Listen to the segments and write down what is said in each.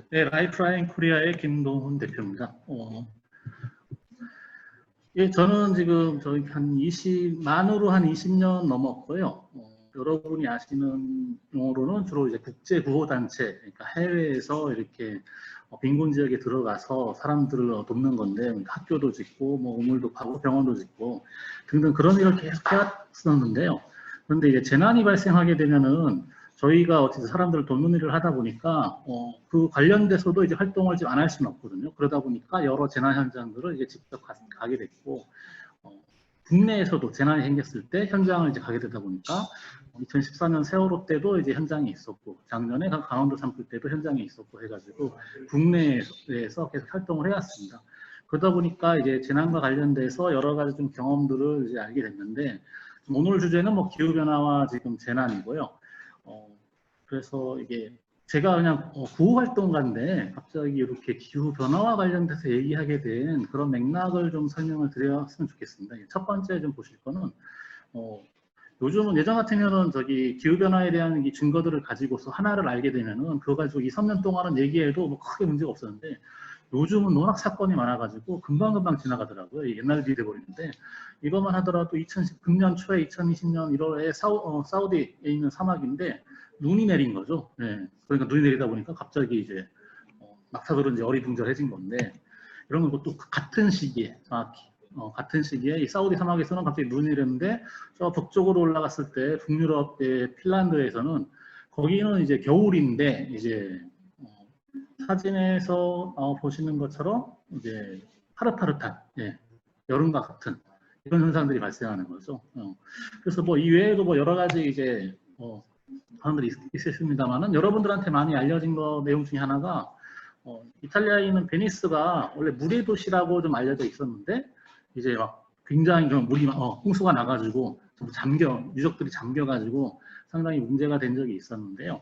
네, 라이프라인 코리아의 김동훈 대표입니다. 예, 저는 지금 저희 만으로 한 20년 넘었고요. 여러분이 아시는 용어로는 주로 이제 국제 구호 단체, 그러니까 해외에서 이렇게 빈곤 지역에 들어가서 사람들을 돕는 건데, 학교도 짓고, 뭐 우물도 파고 병원도 짓고 등등 그런 일을 계속 해왔었는데요. 그런데 이제 재난이 발생하게 되면은 저희가 어쨌든 사람들을 돕는 일을 하다 보니까 그 관련돼서도 이제 활동을 좀 안 할 수는 없거든요. 그러다 보니까 여러 재난 현장들을 이제 직접 가게 됐고, 국내에서도 재난이 생겼을 때 현장을 이제 가게 되다 보니까 2014년 세월호 때도 이제 현장에 있었고, 작년에 강원도 산불 때도 현장에 있었고 해가지고 국내에서 계속 활동을 해왔습니다. 그러다 보니까 이제 재난과 관련돼서 여러 가지 좀 경험들을 이제 알게 됐는데, 오늘 주제는 뭐 기후변화와 지금 재난이고요. 그래서 이게 제가 그냥 구호활동가인데 갑자기 이렇게 기후변화와 관련돼서 얘기하게 된 그런 맥락을 좀 설명을 드렸으면 좋겠습니다. 첫 번째 좀 보실 거는 요즘은 예전 같으면은 저기 기후변화에 대한 이 증거들을 가지고서 하나를 알게 되면은 그거 가지고 2, 3년 동안은 얘기해도 뭐 크게 문제가 없었는데, 요즘은 워낙 사건이 많아가지고 금방금방 지나가더라고요. 옛날 일이 돼버리는데, 이것만 하더라도 2019년 초에 2020년 1월에 사우디에 있는 사막인데 눈이 내린 거죠. 네. 그러니까 눈이 내리다 보니까 갑자기 이제 낙타들은 이제 어리둥절해진 건데, 이런 것도 같은 시기에 정확히 같은 시기에 이 사우디 사막에서는 갑자기 눈이 내렸는데, 저 북쪽으로 올라갔을 때 북유럽의 핀란드에서는 거기는 이제 겨울인데 이제 사진에서 보시는 것처럼 이제 파릇파릇한, 예, 여름과 같은 이런 현상들이 발생하는 거죠. 그래서 뭐 이외에도 뭐 여러 가지 이제 사람들이 있었습니다만은, 여러분들한테 많이 알려진 내용 중에 하나가 이탈리아에 있는 베니스가 원래 물의 도시라고 좀 알려져 있었는데, 이제 막 굉장히 좀 홍수가 나가지고 유적들이 잠겨가지고 상당히 문제가 된 적이 있었는데요.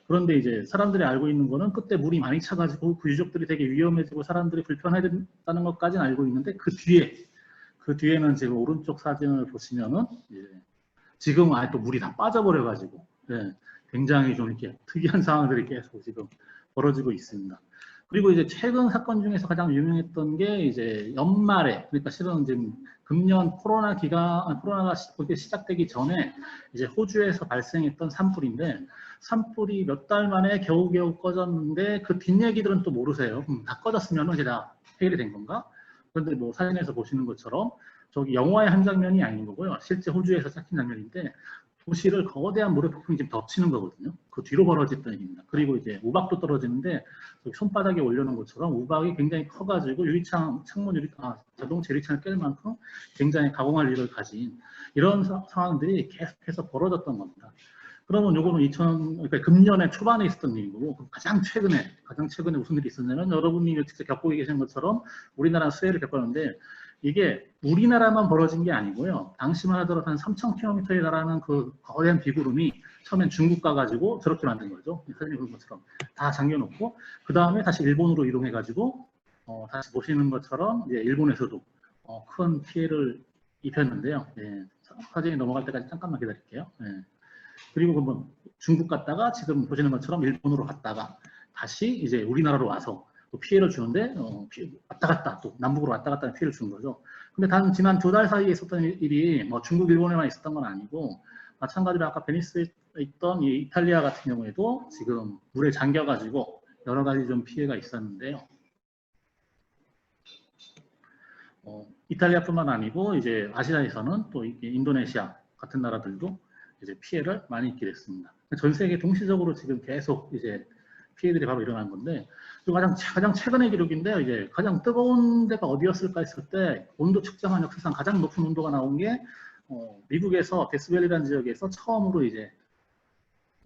그런데 이제 사람들이 알고 있는 거는 그때 물이 많이 차가지고 그 유적들이 되게 위험해지고 사람들이 불편하다는 것까지는 알고 있는데, 그 뒤에는 지금 오른쪽 사진을 보시면은 지금 아예 또 물이 다 빠져버려가지고, 예, 굉장히 좀 이렇게 특이한 상황들이 계속 지금 벌어지고 있습니다. 그리고 이제 최근 사건 중에서 가장 유명했던 게 이제 연말에, 그러니까 실은 지금 금년 코로나가 시작되기 전에 이제 호주에서 발생했던 산불인데, 산불이 몇 달 만에 겨우겨우 꺼졌는데 그 뒷얘기들은 또 모르세요. 다 꺼졌으면 이제 다 해결이 된 건가? 그런데 뭐 사진에서 보시는 것처럼 저기 영화의 한 장면이 아닌 거고요. 실제 호주에서 찍힌 장면인데, 도시를 거대한 모래폭풍이 지금 덮치는 거거든요. 그 뒤로 벌어졌던 일입니다. 그리고 이제 우박도 떨어지는데 손바닥에 올려놓은 것처럼 우박이 굉장히 커가지고 자동차 유리창을 깰 만큼 굉장히 가공할 일을 가진 이런 상황들이 계속해서 벌어졌던 겁니다. 그러면 요거는 그러니까 금년에 초반에 있었던 일이고, 가장 최근에 무슨 일이 있었냐면, 여러분이 직접 겪고 계신 것처럼 우리나라 수해를 겪었는데, 이게 우리나라만 벌어진 게 아니고요. 당시만 하더라도 한 3,000km에 달하는 그 거대한 비구름이 처음엔 중국 가가지고 저렇게 만든 거죠. 사진에 보는 것처럼 다 잠겨놓고, 그 다음에 다시 일본으로 이동해가지고 다시 보시는 것처럼 이제 일본에서도 큰 피해를 입혔는데요. 예, 사진이 넘어갈 때까지 잠깐만 기다릴게요. 예. 그리고 그러면 중국 갔다가 지금 보시는 것처럼 일본으로 갔다가 다시 이제 우리나라로 와서 또 피해를 주는데, 왔다 갔다 또 남북으로 왔다 갔다 피해를 주는 거죠. 근데 지난 2달 사이에 있었던 일이 뭐 중국, 일본에만 있었던 건 아니고, 마찬가지로 아까 베니스에 있던 이 이탈리아 같은 경우에도 지금 물에 잠겨가지고 여러 가지 좀 피해가 있었는데요. 이탈리아뿐만 아니고 이제 아시아에서는 또 인도네시아 같은 나라들도 이제 피해를 많이 입게 됐습니다. 전 세계 동시적으로 지금 계속 이제 피해들이 바로 일어난 건데, 가장 최근의 기록인데요. 이제 가장 뜨거운 데가 어디였을까 했을 때, 온도 측정한 역사상 가장 높은 온도가 나온 게 미국에서 데스밸리라는 지역에서 처음으로 이제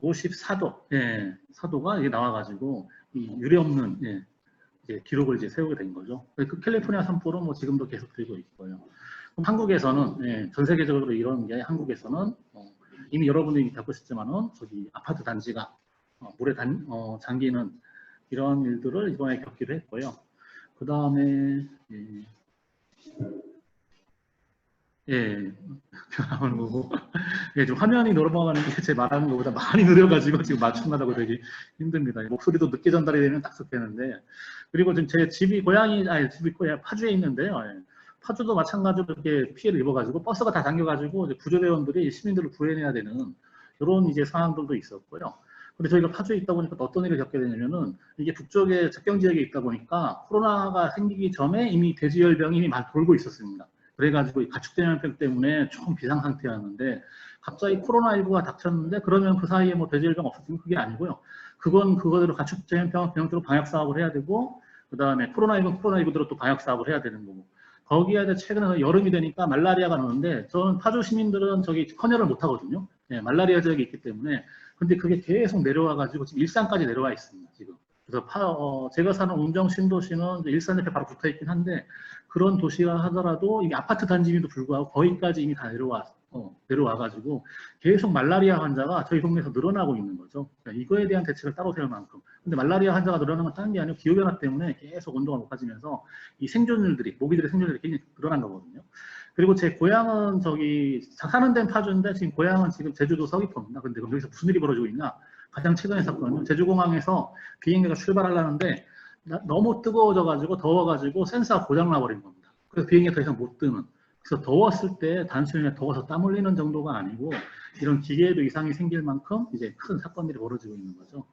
54도, 예, 사도가 이게 나와가지고 이 유례없는, 예, 이제 기록을 이제 세우게 된 거죠. 그 캘리포니아 산불은 뭐 지금도 계속 들고 있고요. 그럼 한국에서는, 예, 전 세계적으로 이런 게 한국에서는 이미 여러분들이 겪으셨지만은 저기 아파트 단지가 물에 잠기는 이런 일들을 이번에 겪기도 했고요. 그 다음에 예, 나오는 거고. 예, 지금 화면이 넘어가는 게 제 말하는 것보다 많이 느려가지고 지금 맞춤하다고 되게 힘듭니다. 목소리도 늦게 전달이 되면 딱 좋겠는데. 그리고 지금 제 집이 집이 파주에 있는데요. 예. 파주도 마찬가지로 이렇게 피해를 입어가지고 버스가 다 잠겨가지고 이제 구조대원들이 시민들을 구해내야 되는 이런 이제 상황들도 있었고요. 근데 저희가 파주에 있다 보니까 어떤 일을 겪게 되냐면은 이게 북쪽의 접경 지역에 있다 보니까 코로나가 생기기 전에 이미 대지열병이 이미 많이 돌고 있었습니다. 그래가지고 가축대면병 때문에 조금 비상 상태였는데 갑자기 코로나19가 닥쳤는데 그러면 그 사이에 뭐 대지열병 없었으면 그게 아니고요. 그건 그거대로 가축대면병 병원으로 방역 사업을 해야 되고 그 다음에 코로나19대로 또 방역 사업을 해야 되는 거고 거기에 최근에 여름이 되니까 말라리아가 나오는데 저는 파주 시민들은 저기 헌혈을 못 하거든요. 예, 말라리아 지역이 있기 때문에 근데 그게 계속 내려와가지고 지금 일산까지 내려와 있습니다. 지금. 그래서 제가 사는 운정 신도시는 일산 옆에 바로 붙어 있긴 한데 그런 도시라 하더라도 이게 아파트 단지임에도 불구하고 거기까지 이미 다 내려와가지고 계속 말라리아 환자가 저희 동네에서 늘어나고 있는 거죠. 그러니까 이거에 대한 대책을 따로 세울 만큼. 근데 말라리아 환자가 늘어나는 건 다른 게 아니고 기후변화 때문에 계속 온도가 높아지면서 이 모기들의 생존율이 굉장히 늘어난 거거든요. 그리고 제 고향은 저기 사는 데는 파주인데 지금 고향은 지금 제주도 서귀포입니다. 근데 그럼 여기서 무슨 일이 벌어지고 있나? 가장 최근의 사건은 제주공항에서 비행기가 출발하려는데 너무 뜨거워져가지고 더워가지고 센서가 고장나버린 겁니다. 그래서 비행기가 더 이상 못 뜨는. 그래서 더웠을 때 단순히 더워서 땀 흘리는 정도가 아니고 이런 기계에도 이상이 생길 만큼 이제 큰 사건들이 벌어지고 있는 거죠.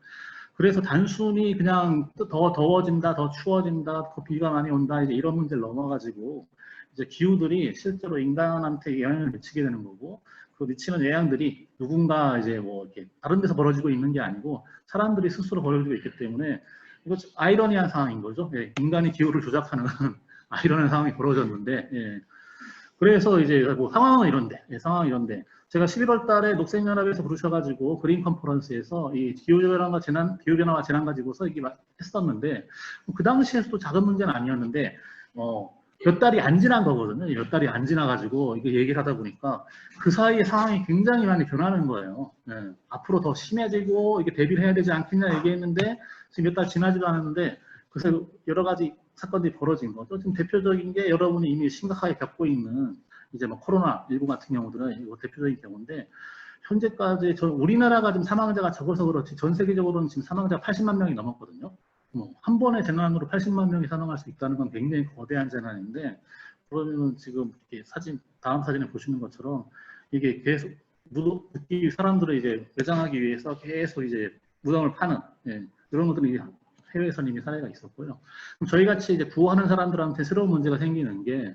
그래서 단순히 그냥 더 더워진다, 더 추워진다, 더 비가 많이 온다 이제 이런 문제를 넘어가지고 이제 기후들이 실제로 인간한테 영향을 미치게 되는 거고 그 미치는 영향들이 누군가 이제 뭐 이렇게 다른 데서 벌어지고 있는 게 아니고 사람들이 스스로 벌어지고 있기 때문에 이거 아이러니한 상황인 거죠. 예, 인간이 기후를 조작하는 아이러니한 상황이 벌어졌는데 예. 그래서 이제 뭐 상황은 이런데 상황은 이런데 제가 11월 달에 녹색연합에서 부르셔가지고 그린 컨퍼런스에서 이 기후변화와 재난 가지고서 이게 했었는데 그 당시에서도 작은 문제는 아니었는데 몇 달이 안 지난 거거든요. 몇 달이 안 지나가지고 이거 얘기를 하다 보니까 그 사이에 상황이 굉장히 많이 변하는 거예요. 네. 앞으로 더 심해지고 이게 대비를 해야 되지 않겠냐 얘기했는데 지금 몇 달 지나지도 않았는데 그래서 여러 가지 사건들이 벌어진 거죠. 지금 대표적인 게 여러분이 이미 심각하게 겪고 있는 이제 뭐 코로나19 같은 경우들은 이거 대표적인 경우인데 현재까지 우리나라가 지금 사망자가 적어서 그렇지 전 세계적으로는 지금 사망자가 80만 명이 넘었거든요. 한 번의 재난으로 80만 명이 사망할 수 있다는 건 굉장히 거대한 재난인데 그러면 지금 이렇게 다음 사진에 보시는 것처럼 이게 계속 사람들을 이제 매장하기 위해서 계속 이제 무덤을 파는 이런 것들이 해외에서는 이미 사례가 있었고요. 저희같이 이제 구호하는 사람들한테 새로운 문제가 생기는 게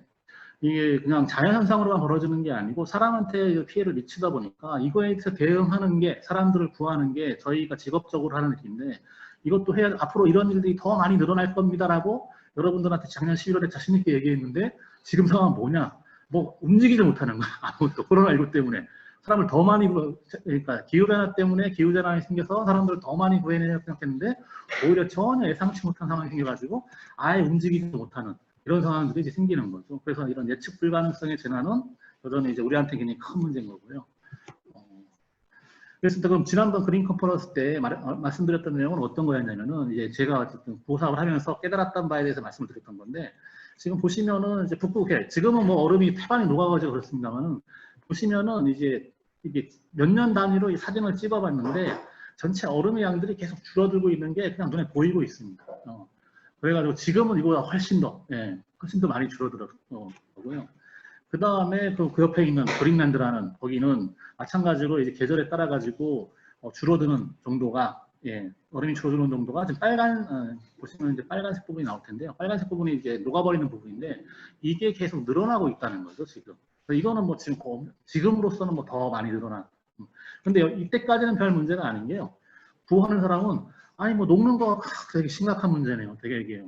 이게 그냥 자연현상으로만 벌어지는 게 아니고 사람한테 피해를 미치다 보니까 이거에 대해서 대응하는 게 사람들을 구하는 게 저희가 직업적으로 하는 일인데 이것도 앞으로 이런 일들이 더 많이 늘어날 겁니다라고 여러분들한테 작년 11월에 자신 있게 얘기했는데 지금 상황은 뭐냐? 뭐 움직이지 못하는 거야. 아무것도 코로나19 때문에 사람을 더 많이 그러니까 기후변화 때문에 기후재난이 생겨서 사람들을 더 많이 구해내려고 생각했는데 오히려 전혀 예상치 못한 상황이 생겨가지고 아예 움직이지 못하는 이런 상황들이 이제 생기는 거죠. 그래서 이런 예측 불가능성의 재난은 여전히 이제 우리한테 굉장히 큰 문제인 거고요. 그래서 그럼 지난번 그린 컨퍼런스 때 말씀드렸던 내용은 어떤 거였냐면은 이제 제가 어쨌든 구사업을 하면서 깨달았던 바에 대해서 말씀을 드렸던 건데 지금 보시면은 이제 북극해 지금은 뭐 얼음이 태반이 녹아가지고 그렇습니다만은 보시면은 이제 이게 몇 년 단위로 이 사진을 찍어봤는데 전체 얼음의 양들이 계속 줄어들고 있는 게 그냥 눈에 보이고 있습니다. 그래가지고 지금은 이거보다 훨씬 더 많이 줄어들었고요. 그 다음에 그 옆에 있는 그린란드라는 거기는 마찬가지로 이제 계절에 따라 가지고 줄어드는 정도가 얼음이 줄어드는 정도가 지금 보시면 이제 빨간색 부분이 나올 텐데요. 빨간색 부분이 이제 녹아버리는 부분인데 이게 계속 늘어나고 있다는 거죠 지금. 이거는 뭐 지금으로서는 뭐 더 많이 늘어나. 근데 이때까지는 별 문제가 아닌 게요. 구하는 사람은 아니 뭐 녹는 거 되게 심각한 문제네요. 되게 이게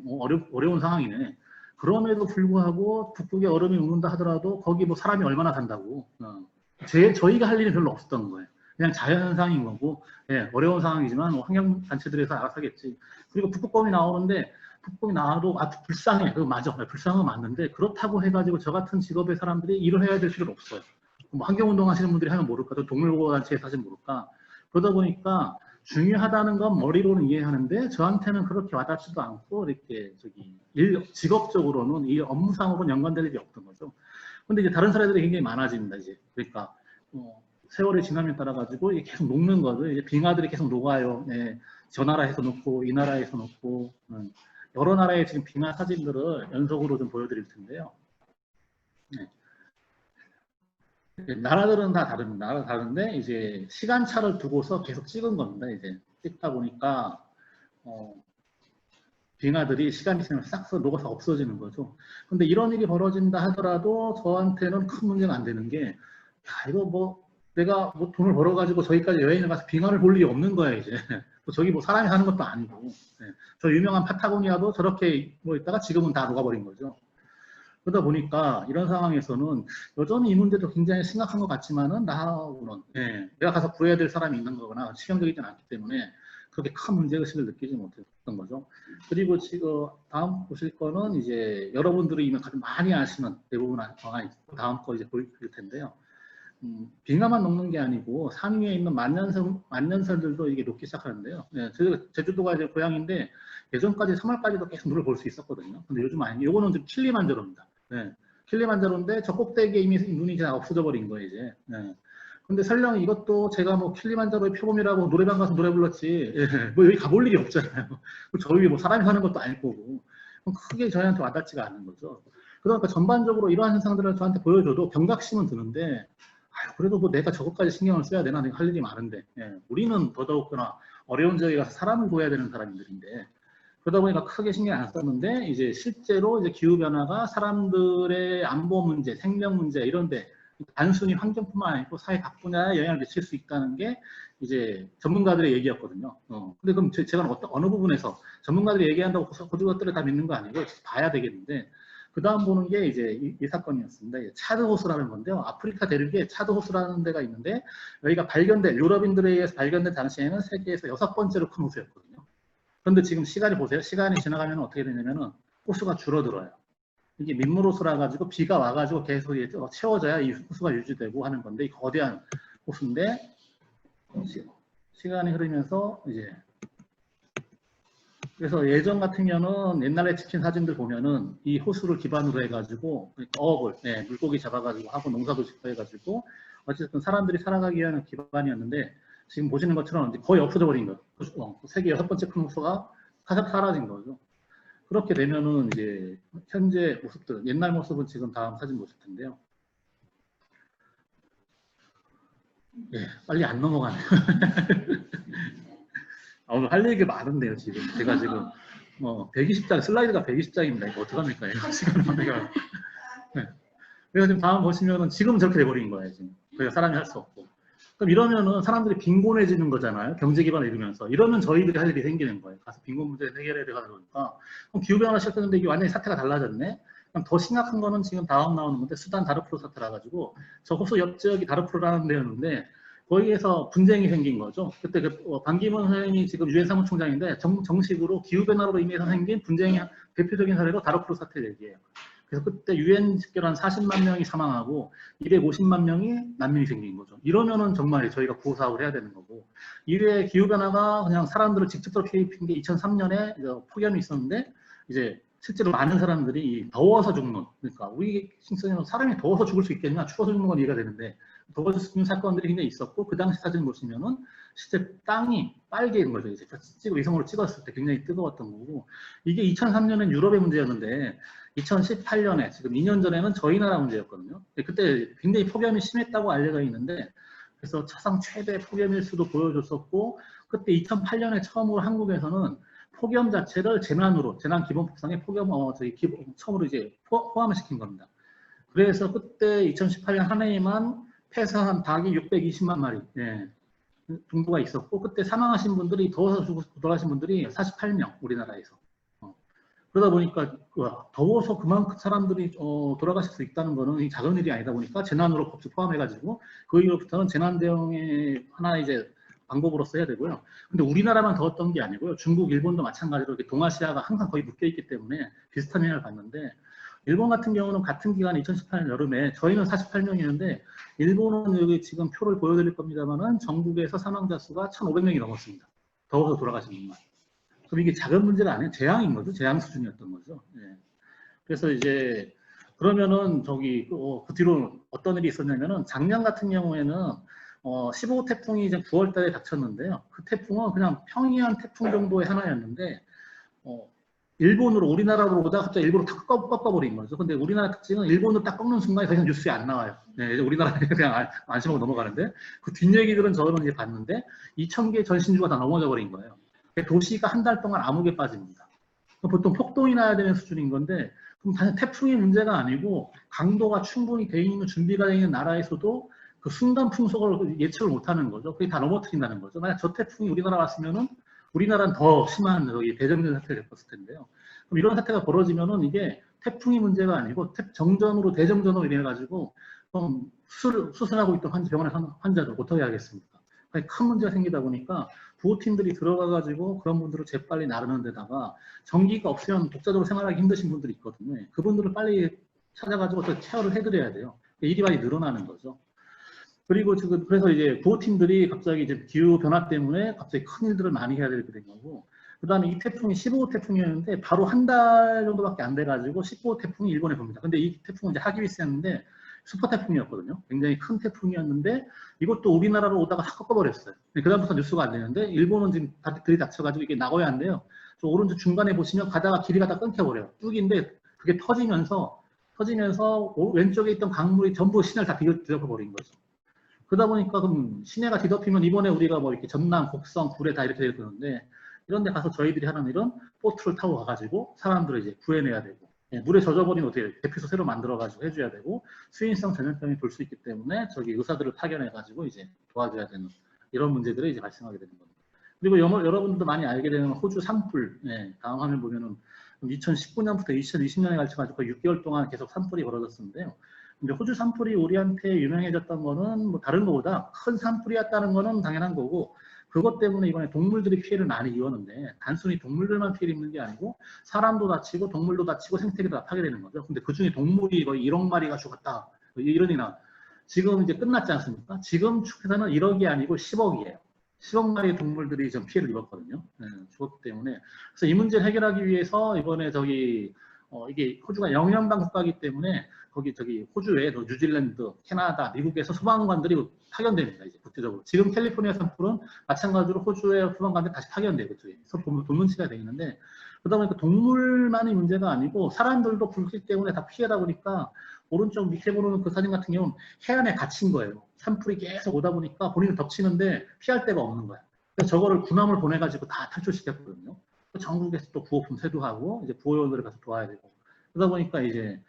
어려운 상황이네. 그럼에도 불구하고 북극에 얼음이 녹는다 하더라도 거기 뭐 사람이 얼마나 산다고. 저희가 할 일이 별로 없었던 거예요. 그냥 자연현상인 거고 어려운 상황이지만 환경단체들에서 알아서 하겠지. 그리고 북극곰이 나오는데 북극곰이 나와도 불쌍해. 맞아. 불쌍은 맞는데 그렇다고 해가지고 저 같은 직업의 사람들이 일을 해야 될 필요는 없어요. 뭐 환경운동 하시는 분들이 하면 모를까, 또 동물보호단체에서 하시면 모를까. 그러다 보니까 중요하다는 건 머리로는 이해하는데 저한테는 그렇게 와닿지도 않고 이렇게 직업적으로는 이 업무상으로는 연관될 일이 없던 거죠. 근데 이제 다른 사례들이 굉장히 많아집니다. 이제 그러니까 세월이 지남에 따라 가지고 이게 계속 녹는 거죠. 이제 빙하들이 계속 녹아요. 네. 저 나라에서 녹고 이 나라에서 녹고 여러 나라의 지금 빙하 사진들을 연속으로 좀 보여드릴 텐데요. 네. 나라들은 다 다릅니다. 나라 다른데 이제 시간차를 두고서 계속 찍은 겁니다. 이제 찍다 보니까 빙하들이 시간이 지나면 싹 녹아서 없어지는 거죠. 근데 이런 일이 벌어진다 하더라도 저한테는 큰 문제가 안 되는 게, 야, 이거 뭐 내가 뭐 돈을 벌어가지고 저기까지 여행을 가서 빙하를 볼 일이 없는 거야 이제. 저기 뭐 사람이 사는 것도 아니고. 네. 저 유명한 파타고니아도 저렇게 뭐 있다가 지금은 다 녹아버린 거죠. 그러다 보니까 이런 상황에서는 여전히 이 문제도 굉장히 심각한 것 같지만은 나하고는 내가 가서 구해야 될 사람이 있는 거거나 치명적이지 않기 때문에 그렇게 큰 문제의식을 느끼지 못했던 거죠. 그리고 지금 다음 보실 거는 이제 여러분들이 이미 가장 많이 아시는 대부분 다음 거 이제 보일 텐데요. 빙하만 녹는 게 아니고 산 위에 있는 만년설들도 이게 녹기 시작하는데요. 제주도가 이제 고향인데 예전까지 3월까지도 계속 눈을 볼 수 있었거든요. 근데 요즘 아니, 요거는 좀 킬리만자로입니다. 킬리만자로인데 저 꼭대기에 이미 눈이 이제 없어져 버린 거예요, 이제. 근데 설령 이것도 제가 뭐 킬리만자로의 표범이라고 노래방 가서 노래 불렀지, 뭐 여기 가볼 일이 없잖아요. 저 위에 뭐 사람이 사는 것도 아닐 거고. 크게 저희한테 와닿지가 않는 거죠. 그러니까 전반적으로 이러한 현상들을 저한테 보여줘도 경각심은 드는데, 그래도 뭐 내가 저것까지 신경을 써야 되나, 내가 할 일이 많은데. 우리는 더더욱거나 어려운 지역에 가서 사람을 구해야 되는 사람들인데, 그러다 보니까 크게 신경 안 썼는데, 이제 실제로 이제 기후변화가 사람들의 안보 문제, 생명 문제, 이런데, 단순히 환경뿐만 아니고 사회 각 분야에 영향을 미칠 수 있다는 게 이제 전문가들의 얘기였거든요. 근데 그럼 제가 어느 부분에서 전문가들이 얘기한다고 그것들을 다 믿는 거 아니고 봐야 되겠는데, 그 다음 보는 게 이제 이 사건이었습니다. 차드 호수라는 건데요. 아프리카 대륙에 차드 호수라는 데가 있는데, 여기가 유럽인들에 의해서 발견된 당시에는 세계에서 6번째로 큰 호수였거든요. 그런데 지금 시간이 보세요. 시간이 지나가면 어떻게 되냐면은 호수가 줄어들어요. 이게 민물호수라 가지고 비가 와가지고 계속 채워져야 이 호수가 유지되고 하는 건데, 이 거대한 호수인데 시간이 흐르면서 이제, 그래서 예전 같은 경우는 옛날에 찍힌 사진들 보면은 이 호수를 기반으로 해가지고 어업을 물고기 잡아가지고 하고 농사도 짓고 해가지고 어쨌든 사람들이 살아가기 위한 기반이었는데, 지금 보시는 것처럼 이제 거의 없어져 버린 거예요. 세계 6번째 큰 호수가 사라진 거죠. 그렇게 되면은 이제 현재 모습들, 옛날 모습은 지금 다음 사진 보실 텐데요. 빨리 안 넘어가네요. 오늘 할 얘기가 많은데요, 지금. 제가 지금 120장, 슬라이드가 120장입니다. 이거 어떡합니까? 시간 관계가. 그래서 지금 다음 보시면은 지금 저렇게 돼버린 거예요, 지금. 그러니까 사람이 할 수 없고. 그럼 이러면은 사람들이 빈곤해지는 거잖아요. 경제 기반을 잃으면서. 이러면 저희들이 할 일이 생기는 거예요. 가서 빈곤 문제 해결해야 되다 보니까. 그럼 기후변화 시작했는데 이게 완전히 사태가 달라졌네. 그럼 더 심각한 거는 지금 다음 나오는 건데, 수단 다르푸르 사태라 가지고 저 호수 옆 지역이 다르푸르라는 데였는데, 거기에서 분쟁이 생긴 거죠. 그때 반기문 선생님이 지금 유엔 사무총장인데 정식으로 기후변화로 인해서 생긴 분쟁의 대표적인 사례로 다르푸르 사태를 얘기해요. 그래서 그때 유엔 집결한 40만 명이 사망하고 250만 명이 난민이 생긴 거죠. 이러면은 정말 저희가 구호사업을 해야 되는 거고, 이외에 기후변화가 그냥 사람들을 직접적으로 개입한 게 2003년에 폭염이 있었는데, 이제 실제로 많은 사람들이 더워서 죽는, 그러니까 우리 신선에는 사람이 더워서 죽을 수 있겠냐, 추워서 죽는 건 이해가 되는데, 더워서 죽는 사건들이 굉장히 있었고, 그 당시 사진 보시면은 실제 땅이 빨개진 거죠. 이제 위성으로 찍었을 때 굉장히 뜨거웠던 거고, 이게 2003년엔 유럽의 문제였는데 2018년에 지금 2년 전에는 저희 나라 문제였거든요. 그때 굉장히 폭염이 심했다고 알려져 있는데, 그래서 사상 최대 폭염일수도 보여줬었고, 그때 2008년에 처음으로 한국에서는 폭염 자체를 재난 기본법상에 폭염 처음으로 이제 포함을 시킨 겁니다. 그래서 그때 2018년 한 해에만 폐사한 닭이 620만 마리 정도가 있었고, 그때 사망하신 분들이, 더워서 돌아가신 분들이 48명, 우리나라에서. 그러다 보니까 더워서 그만큼 사람들이 돌아가실 수 있다는 거는 작은 일이 아니다 보니까 재난으로 법적 포함해가지고 그 이후부터는 재난 대응의 하나의 이제 방법으로서 해야 되고요. 근데 우리나라만 더웠던 게 아니고요. 중국, 일본도 마찬가지로 이렇게 동아시아가 항상 거의 묶여 있기 때문에 비슷한 영향을 받는데, 일본 같은 경우는 같은 기간 2018년 여름에 저희는 48명이었는데 일본은 여기 지금 표를 보여드릴 겁니다만은 전국에서 사망자 수가 1,500명이 넘었습니다. 더워서 돌아가신 분만. 그럼 이게 작은 문제가 아니에요. 재앙인 거죠. 재앙 수준이었던 거죠. 그래서 이제 그러면은 저기 그 뒤로 어떤 일이 있었냐면은 작년 같은 경우에는 15호 태풍이 이제 9월 달에 닥쳤는데요. 그 태풍은 그냥 평이한 태풍 정도의 하나였는데 일본으로 우리나라로 오다가 갑자기 일본으로 탁 꺾어버린 거죠. 근데 우리나라 특징은 일본으로 딱 꺾는 순간에 더 이상 뉴스에 안 나와요. 네, 우리나라에 그냥 안심하고 넘어가는데 그 뒷얘기들은 저는 이제 봤는데 2,000개 전신주가 다 넘어져 버린 거예요. 도시가 한 달 동안 암흑에 빠집니다. 보통 폭동이 나야 되는 수준인 건데 그럼 단지 태풍이 문제가 아니고 강도가 충분히 돼 있는 준비가 되어 있는 나라에서도 그 순간 풍속을 예측을 못하는 거죠. 그게 다 넘어뜨린다는 거죠. 만약 저 태풍이 우리나라 왔으면은 우리나라는 더 심한 대정전 사태를 겪었을 텐데요. 그럼 이런 사태가 벌어지면은 이게 태풍이 문제가 아니고 정전으로 대정전으로 인해 가지고 수술하고 있던 병원의 환자들 어떻게 하겠습니까? 큰 문제가 생기다 보니까 구호팀들이 들어가가지고 그런 분들을 재빨리 나르는 데다가 전기가 없으면 독자적으로 생활하기 힘드신 분들이 있거든요. 그분들을 빨리 찾아가지고 또 케어를 해드려야 돼요. 일이 많이 늘어나는 거죠. 그리고 지금 그래서 이제 구호팀들이 갑자기 이제 기후 변화 때문에 갑자기 큰 일들을 많이 해야 되게 된 거고, 그 다음에 이 태풍이 15호 태풍이었는데 바로 한 달 정도밖에 안 돼가지고 15호 태풍이 일본에 봅니다. 근데 이 태풍은 이제 하기비스였는데 슈퍼 태풍이었거든요. 굉장히 큰 태풍이었는데 이것도 우리나라로 오다가 확 꺾어버렸어요. 그다음부터 뉴스가 안 되는데 일본은 지금 들이닥쳐가지고 이게 나고야 한데요. 저 오른쪽 중간에 보시면 가다가 길이 가다 끊겨버려요. 뚝인데 그게 터지면서 왼쪽에 있던 강물이 전부 시내를 다 뒤덮어버린 거죠. 그러다 보니까 그럼 시내가 뒤덮이면 이번에 우리가 뭐 이렇게 전남, 곡성, 구례 다 이렇게 되는데 이런 데 가서 저희들이 하는 일은 보트를 타고 가가지고 사람들을 이제 구해내야 되고, 물에 젖어버리면 어떻게 대피소 새로 만들어가지고 해줘야 되고, 수인성 전염병이 돌 수 있기 때문에 저기 의사들을 파견해가지고 이제 도와줘야 되는 이런 문제들이 이제 발생하게 되는 겁니다. 그리고 여러분들도 많이 알게 되는 호주 산불, 다음 화면 보면은 2019년부터 2020년에 걸쳐가지고 6개월 동안 계속 산불이 벌어졌었는데요. 근데 호주 산불이 우리한테 유명해졌던 거는 뭐 다른 거보다 큰 산불이었다는 거는 당연한 거고, 그것 때문에 이번에 동물들이 피해를 많이 입었는데 단순히 동물들만 피해를 입는 게 아니고 사람도 다치고 동물도 다치고 생태계도 다 파괴되는 거죠. 근데 그 중에 동물이 거의 1억 마리가 죽었다, 이러니나 지금 이제 끝났지 않습니까? 지금 축에서는 1억이 아니고 10억이에요. 10억 마리의 동물들이 좀 피해를 입었거든요. 죽었기 때문에. 그래서 이 문제를 해결하기 위해서 이번에 이게 호주가 영연방 국가이기 때문에 거기 호주 외에 뉴질랜드, 캐나다, 미국에서 소방관들이 파견됩니다. 이제 국제적으로. 지금 캘리포니아 산불은 마찬가지로 호주의 소방관들이 다시 파견돼요. 그쪽에. 서로 동문치가 되어 있는데, 그러다 보니까 동물만이 문제가 아니고 사람들도 불길 때문에 다 피해다 보니까 오른쪽 밑에 보는 그 사진 같은 경우는 해안에 갇힌 거예요. 산불이 계속 오다 보니까 본인을 덮치는데 피할 데가 없는 거야. 그래서 저거를 군함을 보내가지고 다 탈출시켰거든요. 전국에서 또 구호품 세도하고 이제 구호요원들을 가서 도와야 되고, 그러다 보니까 이제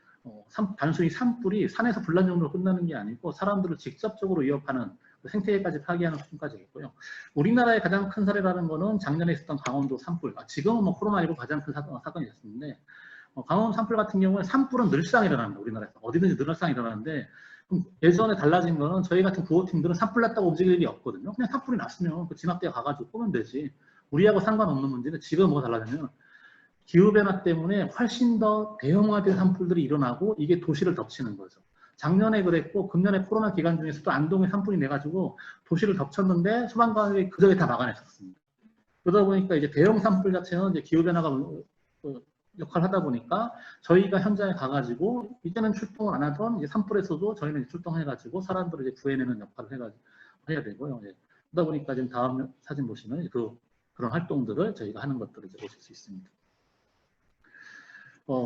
단순히 산불이 산에서 불난 정도로 끝나는 게 아니고 사람들을 직접적으로 위협하는 생태계까지 파괴하는 수준까지 있고요. 우리나라의 가장 큰 사례라는 거는 작년에 있었던 강원도 산불. 지금은 뭐 코로나19 가장 큰 사건이 됐는데, 강원도 산불 같은 경우는 산불은 늘상 일어납니다. 우리나라에서 어디든지 늘상 일어나는데, 예전에 달라진 거는 저희 같은 구호팀들은 산불 났다고 움직일 일이 없거든요. 그냥 산불이 났으면 그 진압대가 가가지고 끄면 되지. 우리하고 상관없는 문제는 지금 뭐가 달라지면 기후변화 때문에 훨씬 더 대형화된 산불들이 일어나고 이게 도시를 덮치는 거죠. 작년에 그랬고 금년에 코로나 기간 중에서도 안동에 산불이 내가지고 도시를 덮쳤는데 소방관이 그저에 다 막아냈었습니다. 그러다 보니까 이제 대형 산불 자체는 이제 기후변화가 역할을 하다 보니까 저희가 현장에 가가지고 이제는 출동을 안 하던 이제 산불에서도 저희는 출동해가지고 사람들을 이제 구해내는 역할을 해가지고 해야 되고요. 그러다 보니까 지금 다음 사진 보시면 그런 활동들을 저희가 하는 것들을 이제 보실 수 있습니다.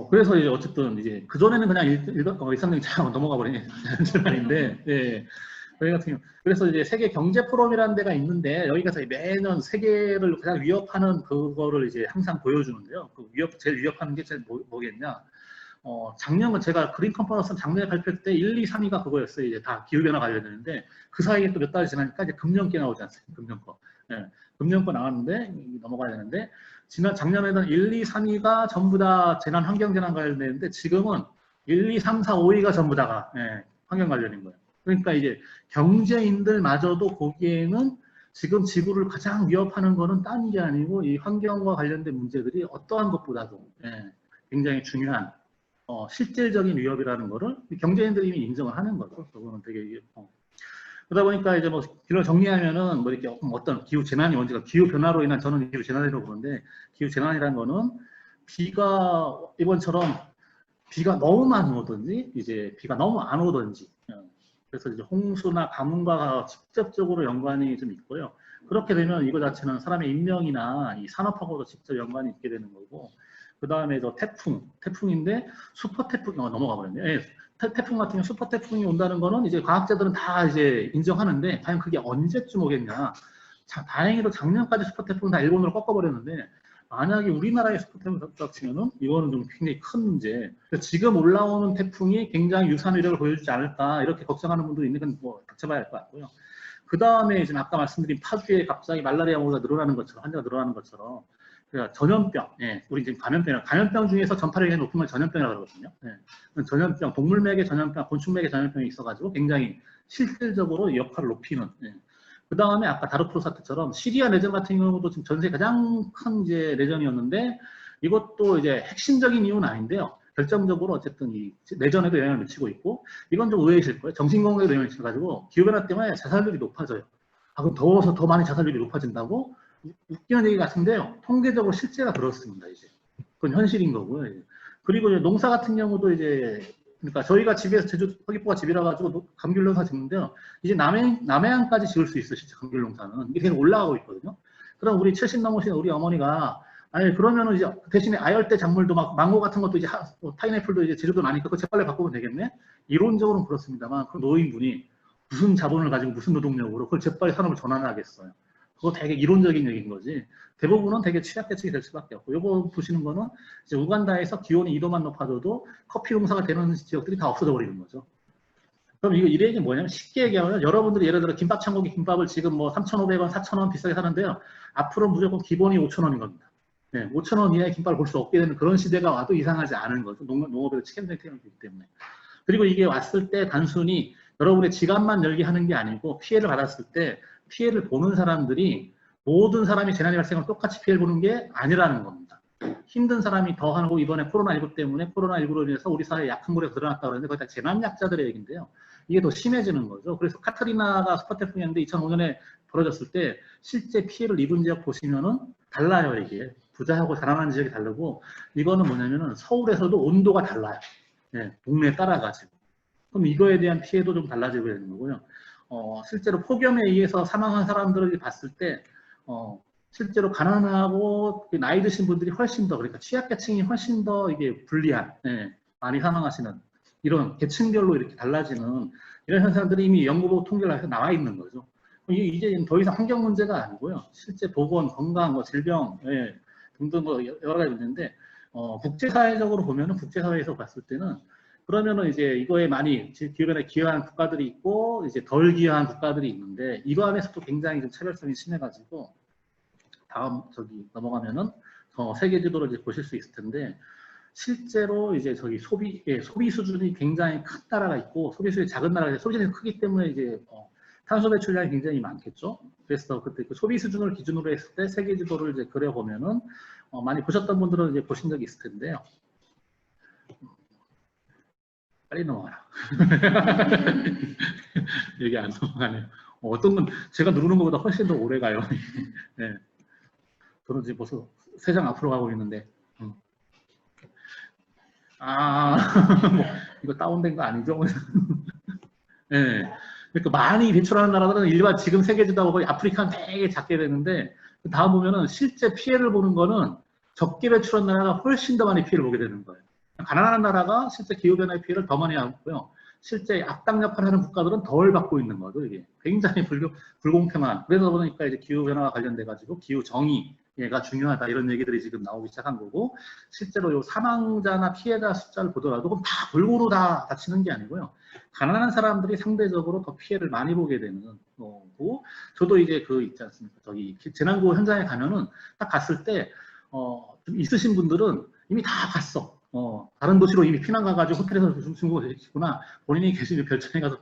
그래서 이제 어쨌든 이제 그전에는 그냥 일상적인 잘 넘어가 버린 질문인데, 저희 같은 경우 그래서 이제 세계 경제 포럼이라는 데가 있는데 여기 가서 매년 세계를 가장 위협하는 그거를 이제 항상 보여주는데요. 제일 위협하는 게 뭐겠냐? 작년은 제가 그린 컨퍼런스 작년에 발표할 때 1, 2, 3위가 그거였어요. 이제 다 기후변화 관련되는데 그 사이에 또 몇 달이 지나니까 이제 금년께 나오지 않습니까? 금년거. 금년거 나왔는데 넘어가야 되는데 작년에는 1, 2, 3위가 전부 다 환경재난 관련되는데 지금은 1, 2, 3, 4, 5위가 전부 다가 환경 관련인 거예요. 그러니까 이제 경제인들마저도 보기에는 지금 지구를 가장 위협하는 거는 딴 게 아니고 이 환경과 관련된 문제들이 어떠한 것보다도 굉장히 중요한 실질적인 위협이라는 거를 경제인들이 이미 인정을 하는 거죠. 그거는 되게 그러다 보니까 이제 뭐 길을 정리하면은 뭐 이렇게 어떤 기후 재난이 뭔지가 기후 변화로 인한 저는 기후 재난이라고 보는데 기후 재난이라는 거는 비가 이번처럼 비가 너무 많이 오든지 이제 비가 너무 안 오든지 그래서 이제 홍수나 가뭄과 직접적으로 연관이 좀 있고요. 그렇게 되면 이거 자체는 사람의 인명이나 이 산업하고도 직접 연관이 있게 되는 거고, 그 다음에 저 태풍인데 슈퍼 태풍 넘어가 버렸네요. 예, 태풍 같은 경우 슈퍼 태풍이 온다는 거는 이제 과학자들은 다 이제 인정하는데 과연 그게 언제쯤 오겠냐. 자, 다행히도 작년까지 슈퍼 태풍 다 일본으로 꺾어버렸는데 만약에 우리나라의 슈퍼 태풍이 닥치면은 이거는 좀 굉장히 큰 문제. 지금 올라오는 태풍이 굉장히 유사한 위력을 보여주지 않을까 이렇게 걱정하는 분도 있는 건 뭐 닥쳐봐야 할 것 같고요. 그 다음에 지금 아까 말씀드린 파주에 갑자기 말라리아 모가 늘어나는 것처럼 환자가 늘어나는 것처럼 그러니까 전염병, 예, 우리 지금 감염병 중에서 전파력이 높은 건 전염병이라고 그러거든요. 예, 전염병, 동물맥의 전염병, 곤충맥의 전염병이 있어가지고 굉장히 실질적으로 역할을 높이는. 예. 그 다음에 아까 다르푸르 사태처럼 시리아 내전 같은 경우도 지금 전 세계 가장 큰 이제 내전이었는데 이것도 이제 핵심적인 이유는 아닌데요. 결정적으로 어쨌든 이 내전에도 영향을 미치고 있고 이건 좀 의외이실 거예요. 정신건강에도 영향을 미쳐가지고 기후변화 때문에 자살률이 높아져요. 아, 그럼 더워서 더 많이 자살률이 높아진다고? 웃기는 얘기 같은데요. 통계적으로 실제가 그렇습니다. 이제 그건 현실인 거고요. 이제. 그리고 이제 농사 같은 경우도 이제 그러니까 저희가 집에서 제주 서귀포가 집이라 가지고 감귤 농사 짓는데요. 이제 남해안까지 지을 수 있어요. 진짜 감귤 농사는 이게 계속 올라가고 있거든요. 그럼 우리 70 넘으신 우리 어머니가 아니 그러면은 이제 대신에 아열대 작물도 막 망고 같은 것도 이제 파인애플도 이제 제주도 나니까 그거 재빨리 바꾸면 되겠네. 이론적으로는 그렇습니다만 그 노인분이 무슨 자본을 가지고 무슨 노동력으로 그걸 재빨리 산업을 전환하겠어요. 그거 되게 이론적인 얘기인 거지. 대부분은 되게 취약계층이 될 수밖에 없고, 요거 보시는 거는 이제 우간다에서 기온이 2도만 높아져도 커피 농사가 되는 지역들이 다 없어져 버리는 거죠. 그럼 이거 이 얘기 뭐냐면 쉽게 얘기하면 여러분들이 예를 들어 김밥 천국의 김밥을 지금 뭐 3,500원, 4,000원 비싸게 사는데요. 앞으로 무조건 기본이 5,000원인 겁니다. 네, 5,000원 이하의 김밥을 볼 수 없게 되는 그런 시대가 와도 이상하지 않은 거죠. 농업에도 책임적인 태양이 있기 때문에. 그리고 이게 왔을 때 단순히 여러분의 지갑만 열게 하는 게 아니고 피해를 받았을 때 피해를 보는 사람들이 모든 사람이 재난이 발생하면 똑같이 피해를 보는 게 아니라는 겁니다. 힘든 사람이 더 하고 이번에 코로나19 때문에 코로나19로 인해서 우리 사회에 약한 물에 드러났다고 하는데 거의 다 재난약자들의 얘기인데요. 이게 더 심해지는 거죠. 그래서 카트리나가 슈퍼태풍이었는데 2005년에 벌어졌을 때 실제 피해를 입은 지역 보시면은 달라요. 이게 부자하고 가난한 지역이 다르고 이거는 뭐냐면은 서울에서도 온도가 달라요. 네, 동네에 따라가지고. 그럼 이거에 대한 피해도 좀 달라지고 있는 거고요. 실제로 폭염에 의해서 사망한 사람들을 봤을 때 실제로 가난하고 나이 드신 분들이 훨씬 더 그러니까 취약계층이 훨씬 더 이게 불리한 많이 사망하시는 이런 계층별로 이렇게 달라지는 이런 현상들이 이미 연구 통계를 해서 나와 있는 거죠. 이제 더 이상 환경 문제가 아니고요. 실제 보건, 건강, 뭐 질병 등등 뭐 여러 가지 문제인데 국제사회적으로 보면은 국제사회에서 봤을 때는 그러면은 이제 이거에 많이 기후변화에 기여한 국가들이 있고 이제 덜 기여한 국가들이 있는데 이거 안에서도 굉장히 좀 차별성이 심해가지고 다음 저기 넘어가면은 세계 지도를 이제 보실 수 있을 텐데 실제로 이제 저기 소비 수준이 굉장히 큰 나라가 있고 소비 수준이 작은 나라가 소비 수준이 크기 때문에 이제 탄소 배출량이 굉장히 많겠죠. 그래서 그때 그 소비 수준을 기준으로 했을 때 세계 지도를 이제 그려보면은 많이 보셨던 분들은 이제 보신 적이 있을 텐데요. 빨리 넘어가라. 여기 안 넘어가네요. 어떤 건 제가 누르는 것보다 훨씬 더 오래 가요. 네. 저는 지금 벌써 3장 앞으로 가고 있는데. 뭐, 이거 다운된 거 아니죠? 네. 그러니까 많이 배출하는 나라들은 일반 지금 세계지도하고 거의 아프리카는 되게 작게 되는데 그 다음 보면은 실제 피해를 보는 거는 적게 배출한 나라가 훨씬 더 많이 피해를 보게 되는 거예요. 가난한 나라가 실제 기후변화의 피해를 더 많이 받고요. 실제 악당 역할을 하는 국가들은 덜 받고 있는 거죠. 이게 굉장히 불공평한. 그래서 보니까 이제 기후변화와 관련돼 가지고 기후 정의가 중요하다 이런 얘기들이 지금 나오기 시작한 거고 실제로 요 사망자나 피해자 숫자를 보더라도 그럼 다 골고루 다 다치는 게 아니고요. 가난한 사람들이 상대적으로 더 피해를 많이 보게 되는 거고 저도 이제 그 있지 않습니까? 저기 재난구호 현장에 가면은 딱 갔을 때 좀 있으신 분들은 이미 다 갔어. 다른 도시로 이미 피난 가가지고 호텔에서 중국어 계시구나. 본인이 계시지 별장에 가서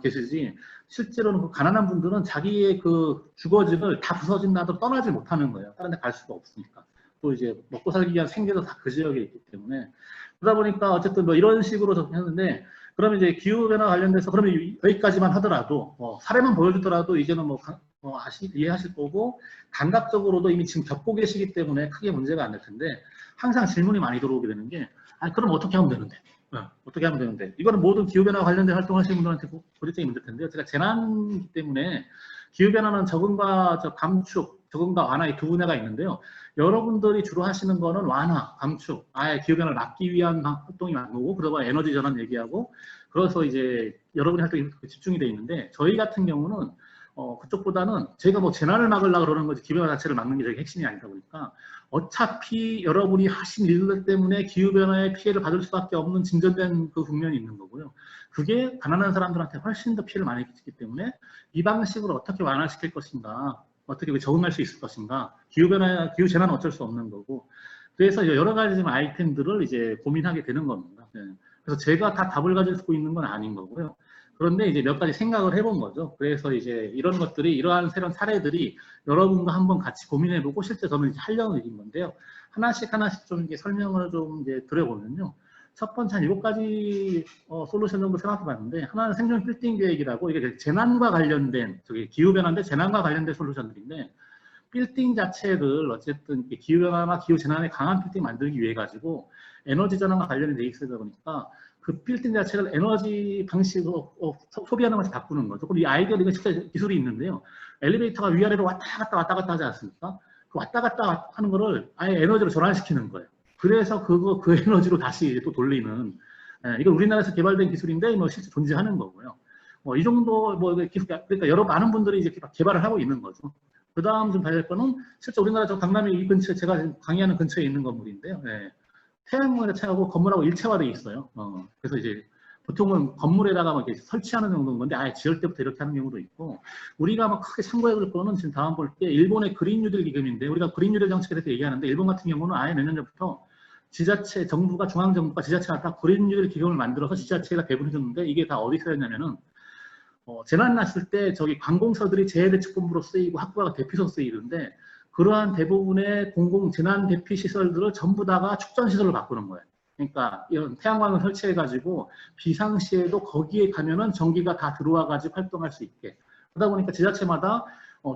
계시지. 실제로는 그 가난한 분들은 자기의 그 주거지를 다 부서진 나도 떠나지 못하는 거예요. 다른 데 갈 수가 없으니까. 또 이제 먹고 살기 위한 생계도 다 그 지역에 있기 때문에. 그러다 보니까 어쨌든 뭐 이런 식으로 접근했는데 그러면 이제 기후변화 관련돼서 그러면 여기까지만 하더라도 사례만 보여주더라도 이제는 뭐 이해하실 거고, 감각적으로도 이미 지금 겪고 계시기 때문에 크게 문제가 안 될 텐데, 항상 질문이 많이 들어오게 되는 게, 그럼 어떻게 하면 되는데? 어떻게 하면 되는데? 이거는 모든 기후변화와 관련된 활동하시는 분들한테 고질적인 문제 텐데요. 제가 재난이기 때문에 기후변화는 적응과 감축, 적응과 완화 이 두 분야가 있는데요. 여러분들이 주로 하시는 거는 완화, 감축, 아예 기후변화를 막기 위한 활동이 많고, 그러다 에너지 전환 얘기하고, 그래서 이제 여러분의 활동이 집중이 돼 있는데, 저희 같은 경우는 그쪽보다는 저희가 뭐 재난을 막으려고 그러는 거지 기후변화 자체를 막는 게 저희 핵심이 아니다 보니까 어차피 여러분이 하신 일들 때문에 기후변화의 피해를 받을 수밖에 없는 진전된 그 국면이 있는 거고요. 그게 가난한 사람들한테 훨씬 더 피해를 많이 끼치기 때문에 이 방식으로 어떻게 완화시킬 것인가, 어떻게 적응할 수 있을 것인가, 기후재난은 어쩔 수 없는 거고, 그래서 여러 가지 아이템들을 이제 고민하게 되는 겁니다. 네. 그래서 제가 다 답을 가지고 있는 건 아닌 거고요. 그런데 이제 몇 가지 생각을 해본 거죠. 그래서 이제 이런 것들이, 이러한 새로운 사례들이 여러분과 한번 같이 고민해보고 실제 저는 이제 하려고 드린 건데요. 하나씩 좀 이제 설명을 좀 이제 드려보면요. 첫 번째 한 7가지 솔루션 정도 생각해봤는데, 하나는 생존 빌딩 계획이라고, 이게 재난과 관련된, 기후변화인데 재난과 관련된 솔루션들인데, 빌딩 자체를 어쨌든 기후변화나 기후재난에 강한 빌딩 만들기 위해 가지고 에너지 전환과 관련이 돼 있어야 보니까 그 빌딩 자체를 에너지 방식으로 소비하는 것을 바꾸는 거죠. 그럼 이 아이디어는 이건 실제 기술이 있는데요. 엘리베이터가 위아래로 왔다 갔다 하지 않습니까? 그 왔다 갔다 하는 거를 아예 에너지로 전환시키는 거예요. 그래서 그 에너지로 다시 또 돌리는, 이건 우리나라에서 개발된 기술인데 뭐 실제 존재하는 거고요. 이 정도 기술, 그러니까 많은 분들이 이제 개발을 하고 있는 거죠. 그 다음 좀 봐야 될 거는 실제 우리나라 강남의 이 근처에 제가 강의하는 근처에 있는 건물인데요. 태양광 자체하고 건물하고 일체화되어 있어요. 그래서 이제 보통은 건물에다가 막 이렇게 설치하는 정도인 건데 아예 지을 때부터 이렇게 하는 경우도 있고, 우리가 막 크게 참고해 볼 거는 지금 다음 볼 때 일본의 그린 뉴딜 기금인데, 우리가 그린 뉴딜 정책에 대해서 얘기하는데 일본 같은 경우는 아예 몇 년 전부터 지자체, 정부가, 중앙정부가 지자체가 다 그린 뉴딜 기금을 만들어서 지자체가 배분해 줬는데, 이게 다 어디 쓰였냐면은 재난 났을 때 관공서들이 재해대책본부로 쓰이고 학교가 대피소 쓰이는데, 그러한 대부분의 공공 재난 대피 시설들을 전부 다가 축전 시설로 바꾸는 거예요. 그러니까 이런 태양광을 설치해가지고 비상시에도 거기에 가면은 전기가 다 들어와가지고 활동할 수 있게. 그러다 보니까 지자체마다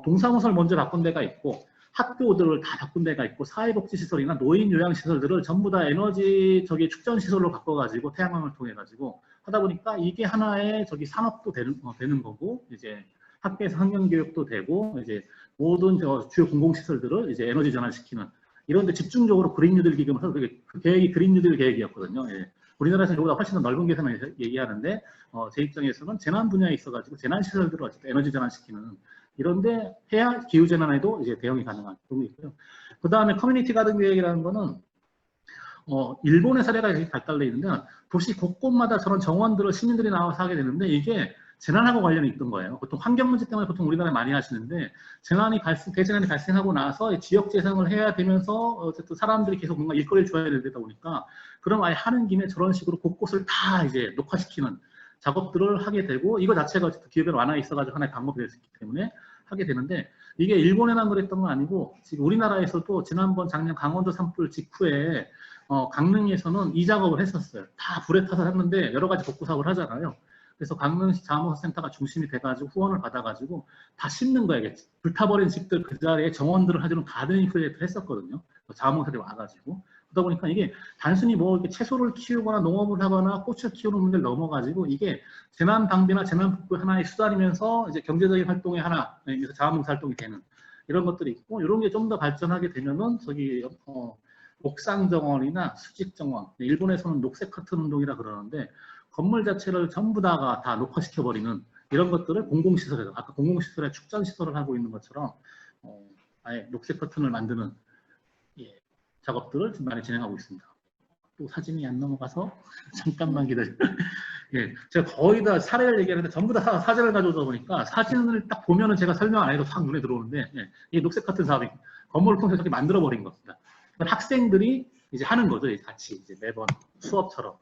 동사무소를 먼저 바꾼 데가 있고, 학교들을 다 바꾼 데가 있고, 사회복지시설이나 노인 요양시설들을 전부 다 에너지 축전 시설로 바꿔가지고 태양광을 통해 가지고 하다 보니까 이게 하나의 산업도 되는 거고, 이제 학교에서 환경교육도 되고, 이제 모든 주요 공공시설들을 이제 에너지 전환시키는, 이런데 집중적으로 그린 뉴딜 기금을 해서 그 계획이 그린 뉴딜 계획이었거든요. 우리나라에서 이보다 훨씬 더 넓은 계산을 얘기하는데, 제 입장에서는 재난 분야에 있어가지고 재난시설들을 어쨌든 에너지 전환시키는, 이런데 해야 기후재난에도 이제 대응이 가능한 그런 게 있고요. 그 다음에 커뮤니티 가든 계획이라는 거는 일본의 사례가 이렇게 발달되어 있는데, 도시 곳곳마다 저런 정원들을 시민들이 나와서 하게 되는데, 이게 재난하고 관련이 있던 거예요. 보통 환경 문제 때문에 보통 우리나라에 많이 하시는데, 대재난이 발생하고 나서 지역 재생을 해야 되면서 어쨌든 사람들이 계속 뭔가 일거리를 줘야 되다 보니까, 그럼 아예 하는 김에 저런 식으로 곳곳을 다 이제 녹화시키는 작업들을 하게 되고, 이거 자체가 기후변화 완화에 있어가지고 하나의 방법이 될 수 있기 때문에 하게 되는데, 이게 일본에만 그랬던 건 아니고 지금 우리나라에서도 지난번 작년 강원도 산불 직후에 강릉에서는 이 작업을 했었어요. 다 불에 타서 했는데 여러 가지 복구 사업을 하잖아요. 그래서 강릉시 자원센터가 중심이 돼가지고 후원을 받아가지고 다 심는 거예요. 불타버린 집들 그 자리에 정원들을 하려는 가드닝 프로젝트를 했었거든요. 자원센터에 와가지고. 그러다 보니까 이게 단순히 뭐 이렇게 채소를 키우거나 농업을 하거나 꽃을 키우는 문제를 넘어가지고 이게 재난 방비나 재난 복구 하나의 수단이면서 이제 경제적인 활동의 하나, 그래서 자원봉사 활동이 되는 이런 것들이 있고, 이런 게 좀 더 발전하게 되면은 옥상 정원이나 수직 정원, 일본에서는 녹색 커튼 운동이라 그러는데, 건물 자체를 전부 다 녹화시켜 버리는 이런 것들을 공공시설에서, 아까 공공시설에 축전 시설을 하고 있는 것처럼 아예 녹색 커튼을 만드는 작업들을 지금 많이 진행하고 있습니다. 또 사진이 안 넘어가서 잠깐만 기다려요. 제가 거의 다 사례를 얘기하는데 전부 다 사진을 가져오다 보니까 사진을 딱 보면은 제가 설명 안 해도 확 눈에 들어오는데, 이 녹색 커튼 사업이 건물을 통해서 이렇게 만들어 버린 겁니다. 학생들이 이제 하는 거죠. 같이 이제 매번 수업처럼.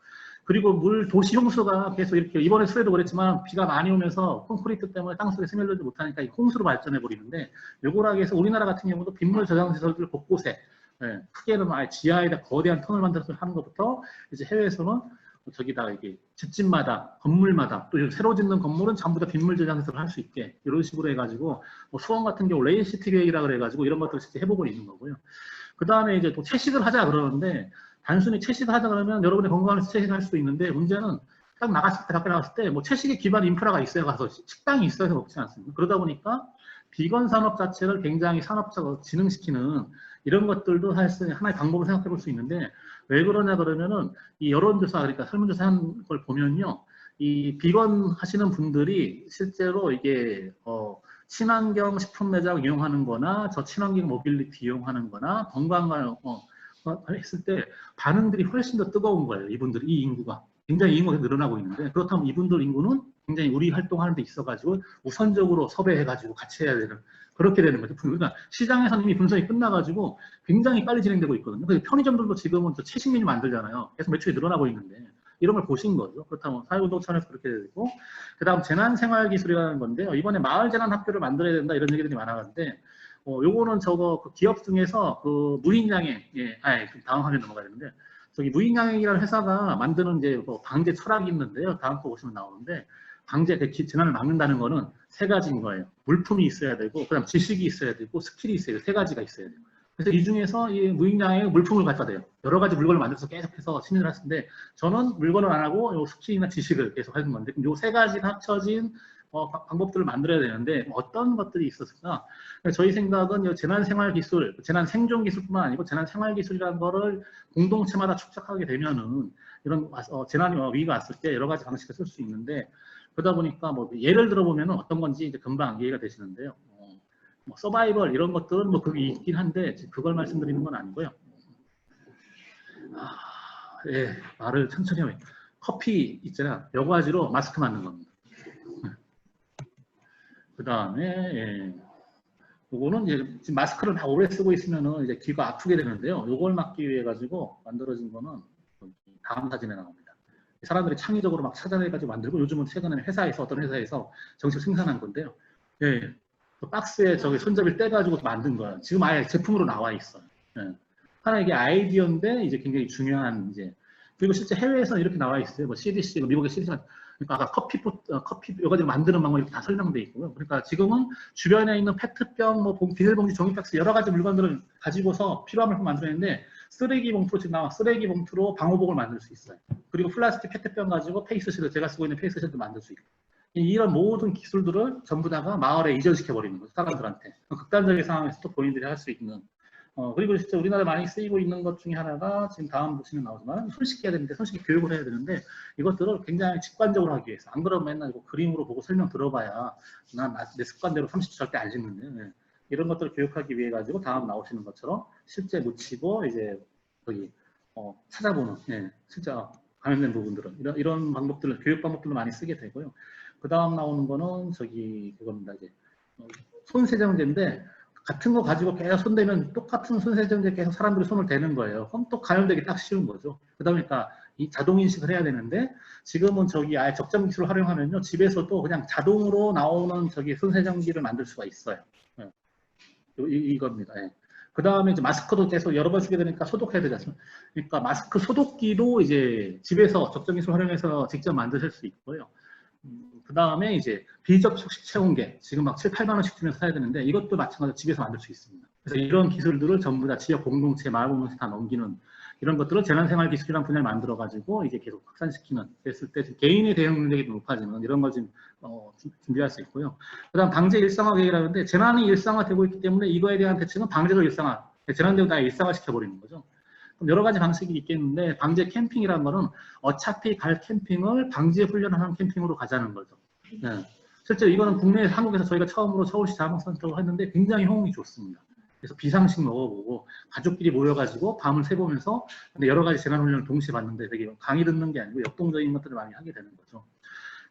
그리고 도시 홍수가 계속 이렇게, 이번에 수해도 그랬지만 비가 많이 오면서 콘크리트 때문에 땅속에 스며들지 못하니까 홍수로 발전해 버리는데, 요거라고 해서 우리나라 같은 경우도 빗물 저장 시설들 곳곳에 크게는 아예 지하에다 거대한 터널 만들어서 하는 것부터, 이제 해외에서는 저기다가 이게 집집마다 건물마다 또 새로 짓는 건물은 전부 다 빗물 저장소를 할 수 있게 이런 식으로 해가지고 뭐 수원 같은 경우 레인시티 계획이라 그래가지고 이런 것들을 진짜 해보고 있는 거고요. 그 다음에 이제 또 채식을 하자 그러는데 단순히 채식을 하자 그러면 여러분의 건강을 위해서 채식을 할 수도 있는데 문제는 딱 나갔을 때 밖에 나갔을 때 뭐 채식에 기반 인프라가 있어야 가서 식당이 있어야 먹지 않습니까? 그러다 보니까 비건 산업 자체를 굉장히 산업적으로 진흥시키는 이런 것들도 사실 하나의 방법을 생각해 볼 수 있는데 왜 그러냐 그러면은 이 여론조사 그러니까 설문조사 한 걸 보면요. 이 비건 하시는 분들이 실제로 이게 친환경 식품 매장 이용하는 거나 저친환경 모빌리티 이용하는 거나 건강을 했을 때 반응들이 훨씬 더 뜨거운 거예요. 이분들, 이 인구가. 굉장히 인구가 늘어나고 있는데 그렇다면 이분들 인구는 굉장히 우리 활동하는 데 있어가지고 우선적으로 섭외해가지고 같이 해야 되는 그렇게 되는 거죠. 그러니까 시장에서는 이미 분석이 끝나가지고 굉장히 빨리 진행되고 있거든요. 그래서 편의점들도 지금은 또 채식 메뉴 만들잖아요. 계속 매출이 늘어나고 있는데 이런 걸 보신 거죠. 그렇다면 사회운동 차원에서 그렇게 되고 그 다음 재난생활기술이라는 건데요. 이번에 마을재난학교를 만들어야 된다 이런 얘기들이 많아가는데 요거는 저거 그 기업 중에서 그 무인양행 다음 화면 넘어가야 되는데 저기 무인양행이라는 회사가 만드는 이제 뭐 방제 철학이 있는데요. 다음 거 보시면 나오는데 방제 재난을 막는다는 거는 세 가지인 거예요. 물품이 있어야 되고 그다음 지식이 있어야 되고 스킬이 있어야 돼요. 세 가지가 있어야 돼요. 그래서 이 중에서 이 무인양행 물품을 갖다 대요. 여러 가지 물건을 만들어서 계속해서 진행을 하시는데 저는 물건을 안 하고 요 스킬이나 지식을 계속 하는 건데 요 세 가지가 합쳐진 방법들을 만들어야 되는데 어떤 것들이 있었을까? 저희 생각은 재난생활기술, 재난생존기술뿐만 아니고 재난생활기술이라는 거를 공동체마다 축적하게 되면은 이런 재난 위기가 왔을 때 여러 가지 방식을 쓸 수 있는데 그러다 보니까 뭐 예를 들어 보면은 어떤 건지 이제 금방 이해가 되시는데요. 뭐 서바이벌 이런 것들은 뭐 그게 있긴 한데 그걸 말씀드리는 건 아니고요. 예, 말을 천천히 하면 커피 있잖아요. 여러 가지로 마스크 만든 겁니다. 그 다음에 예. 요거는 이제 지금 마스크를 다 오래 쓰고 있으면은 이제 귀가 아프게 되는데요. 요걸 막기 위해 가지고 만들어진 거는 다음 사진에 나옵니다. 사람들이 창의적으로 막 찾아내가지고 만들고 요즘은 최근에는 회사에서 어떤 회사에서 정식 생산한 건데요. 예, 그 박스에 저기 손잡이를 떼가지고 만든 거예요. 지금 아예 제품으로 나와 있어요. 예. 하나 이게 아이디어인데 이제 굉장히 중요한 이제 그리고 실제 해외에서는 이렇게 나와 있어요. 뭐 CDC, 미국의 CDC가 그러니까 아까 커피 여러 가지 만드는 방법이 다 설명돼 있고요. 그러니까 지금은 주변에 있는 페트병, 뭐 비닐봉지, 종이박스 여러 가지 물건들을 가지고서 필요한 물품 만들어내는데 쓰레기 봉투로 지금 나와 쓰레기 봉투로 방호복을 만들 수 있어요. 그리고 플라스틱 페트병 가지고 페이스실드 제가 쓰고 있는 페이스실드 만들 수 있고 이런 모든 기술들을 전부 다가 마을에 이전시켜 버리는 거죠. 사람들한테 극단적인 상황에서도 본인들이 할 수 있는. 그리고 진짜 우리나라에 많이 쓰이고 있는 것 중에 하나가 지금 다음 보시면 나오지만 손쉽게 해야 되는데 손쉽게 교육을 해야 되는데 이것들을 굉장히 직관적으로 하기 위해서 안 그러면 맨날 이거 그림으로 보고 설명 들어봐야 난 내 습관대로 30초 절대 안 짓는데 네. 이런 것들을 교육하기 위해 가지고 다음 나오시는 것처럼 실제 묻히고 이제 거기 찾아보는 진짜 관련된 부분들은 이런 방법들을 교육 방법들로 많이 쓰게 되고요. 그 다음 나오는 거는 저기 그겁니다. 이제 손세정제인데 같은 거 가지고 계속 손대면 똑같은 손세정제에 계속 사람들이 손을 대는 거예요. 그럼 또 감염되기 딱 쉬운 거죠. 그러다 보니까 이 자동인식을 해야 되는데 지금은 저기 아예 적정 기술을 활용하면요. 집에서도 그냥 자동으로 나오는 저기 손세정기를 만들 수가 있어요. 이겁니다. 예. 그 다음에 이제 마스크도 계속 여러 번 쓰게 되니까 소독해야 되지 않습니까? 그러니까 마스크 소독기도 이제 집에서 적정 기술 활용해서 직접 만드실 수 있고요. 그 다음에 이제 비접촉식 체온계 지금 막 7, 8만 원씩 주면서 사야 되는데 이것도 마찬가지로 집에서 만들 수 있습니다. 그래서 이런 기술들을 전부 다 지역 공동체, 마을 공동체 다 넘기는 이런 것들을 재난생활기술이라는 분야를 만들어 가지고 이제 계속 확산시키는 됐을 때 개인의 대응 능력이 높아지는 이런 걸 지금 준비할 수 있고요. 그다음 방제 일상화 계획이라는데 재난이 일상화되고 있기 때문에 이거에 대한 대책은 방제도 일상화, 재난되고 다 일상화 시켜버리는 거죠. 여러 가지 방식이 있겠는데 방제 캠핑이라는 거는 어차피 갈 캠핑을 방제 훈련하는 캠핑으로 가자는 거죠. 네. 실제 이거는 국내 한국에서 저희가 처음으로 서울시 자원센터로 했는데 굉장히 호응이 좋습니다. 그래서 비상식 먹어보고 가족끼리 모여가지고 밤을 새보면서 근데 여러 가지 재난훈련을 동시에 받는데 되게 강의 듣는 게 아니고 역동적인 것들을 많이 하게 되는 거죠.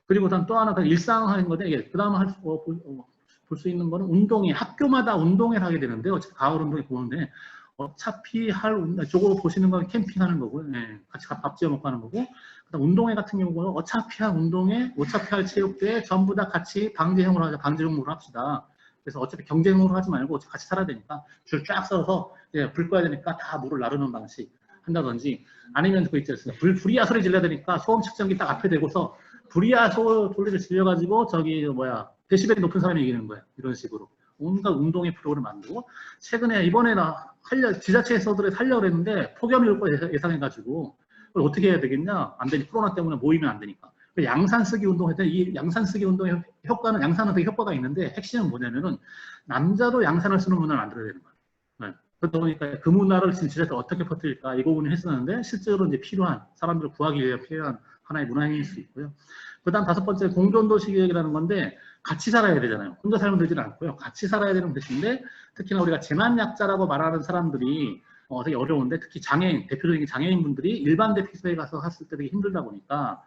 그리고 또 하나가 일상화하는 건데 그 다음 볼 수 있는 거는 운동회, 학교마다 운동회를 하게 되는데 어차피 가을 운동회 보는데 어차피 저거 보시는 건 캠핑하는 거고요. 네, 같이 밥 지어 먹고 하는 거고. 그다음 운동회 같은 경우는 어차피 할 운동회, 어차피 할 체육대회 전부 다 같이 방제형으로 하자, 방제 종목으로 합시다. 그래서 어차피 경쟁으로 하지 말고 같이 살아야 되니까 줄 쫙 써서 불 꺼야 되니까 다 물을 나르는 방식 한다든지 아니면 그 있지 않습니까? 불이야 소리 질러야 되니까 소음 측정기 딱 앞에 대고서 불이야 소리를 질려가지고 저기 뭐야 데시벨이 높은 사람이 이기는 거야. 이런 식으로 온갖 운동의 프로그램을 만들고 최근에 이번에 지자체에서들 하려고 했는데 폭염이 올 거 예상해가지고 그걸 어떻게 해야 되겠냐? 안 되니 코로나 때문에 모이면 안 되니까. 양산 쓰기 운동을 했더니 이 양산 쓰기 운동의 효과는 양산은 되게 효과가 있는데 핵심은 뭐냐면은 남자도 양산을 쓰는 문화를 만들어야 되는 거예요. 네. 그러다 보니까 그 문화를 지금 지자체가 어떻게 퍼뜨릴까 이 부분을 했었는데 실제로 이제 필요한 사람들을 구하기 위해 필요한 하나의 문화행위일 수 있고요. 그다음 5번째 공존도시 계획이라는 건데 같이 살아야 되잖아요. 혼자 살면 되지는 않고요. 같이 살아야 되는 것인데 특히나 우리가 재난약자라고 말하는 사람들이 되게 어려운데 특히 장애인, 대표적인 장애인분들이 일반 대피소에 가서 했을 때 되게 힘들다 보니까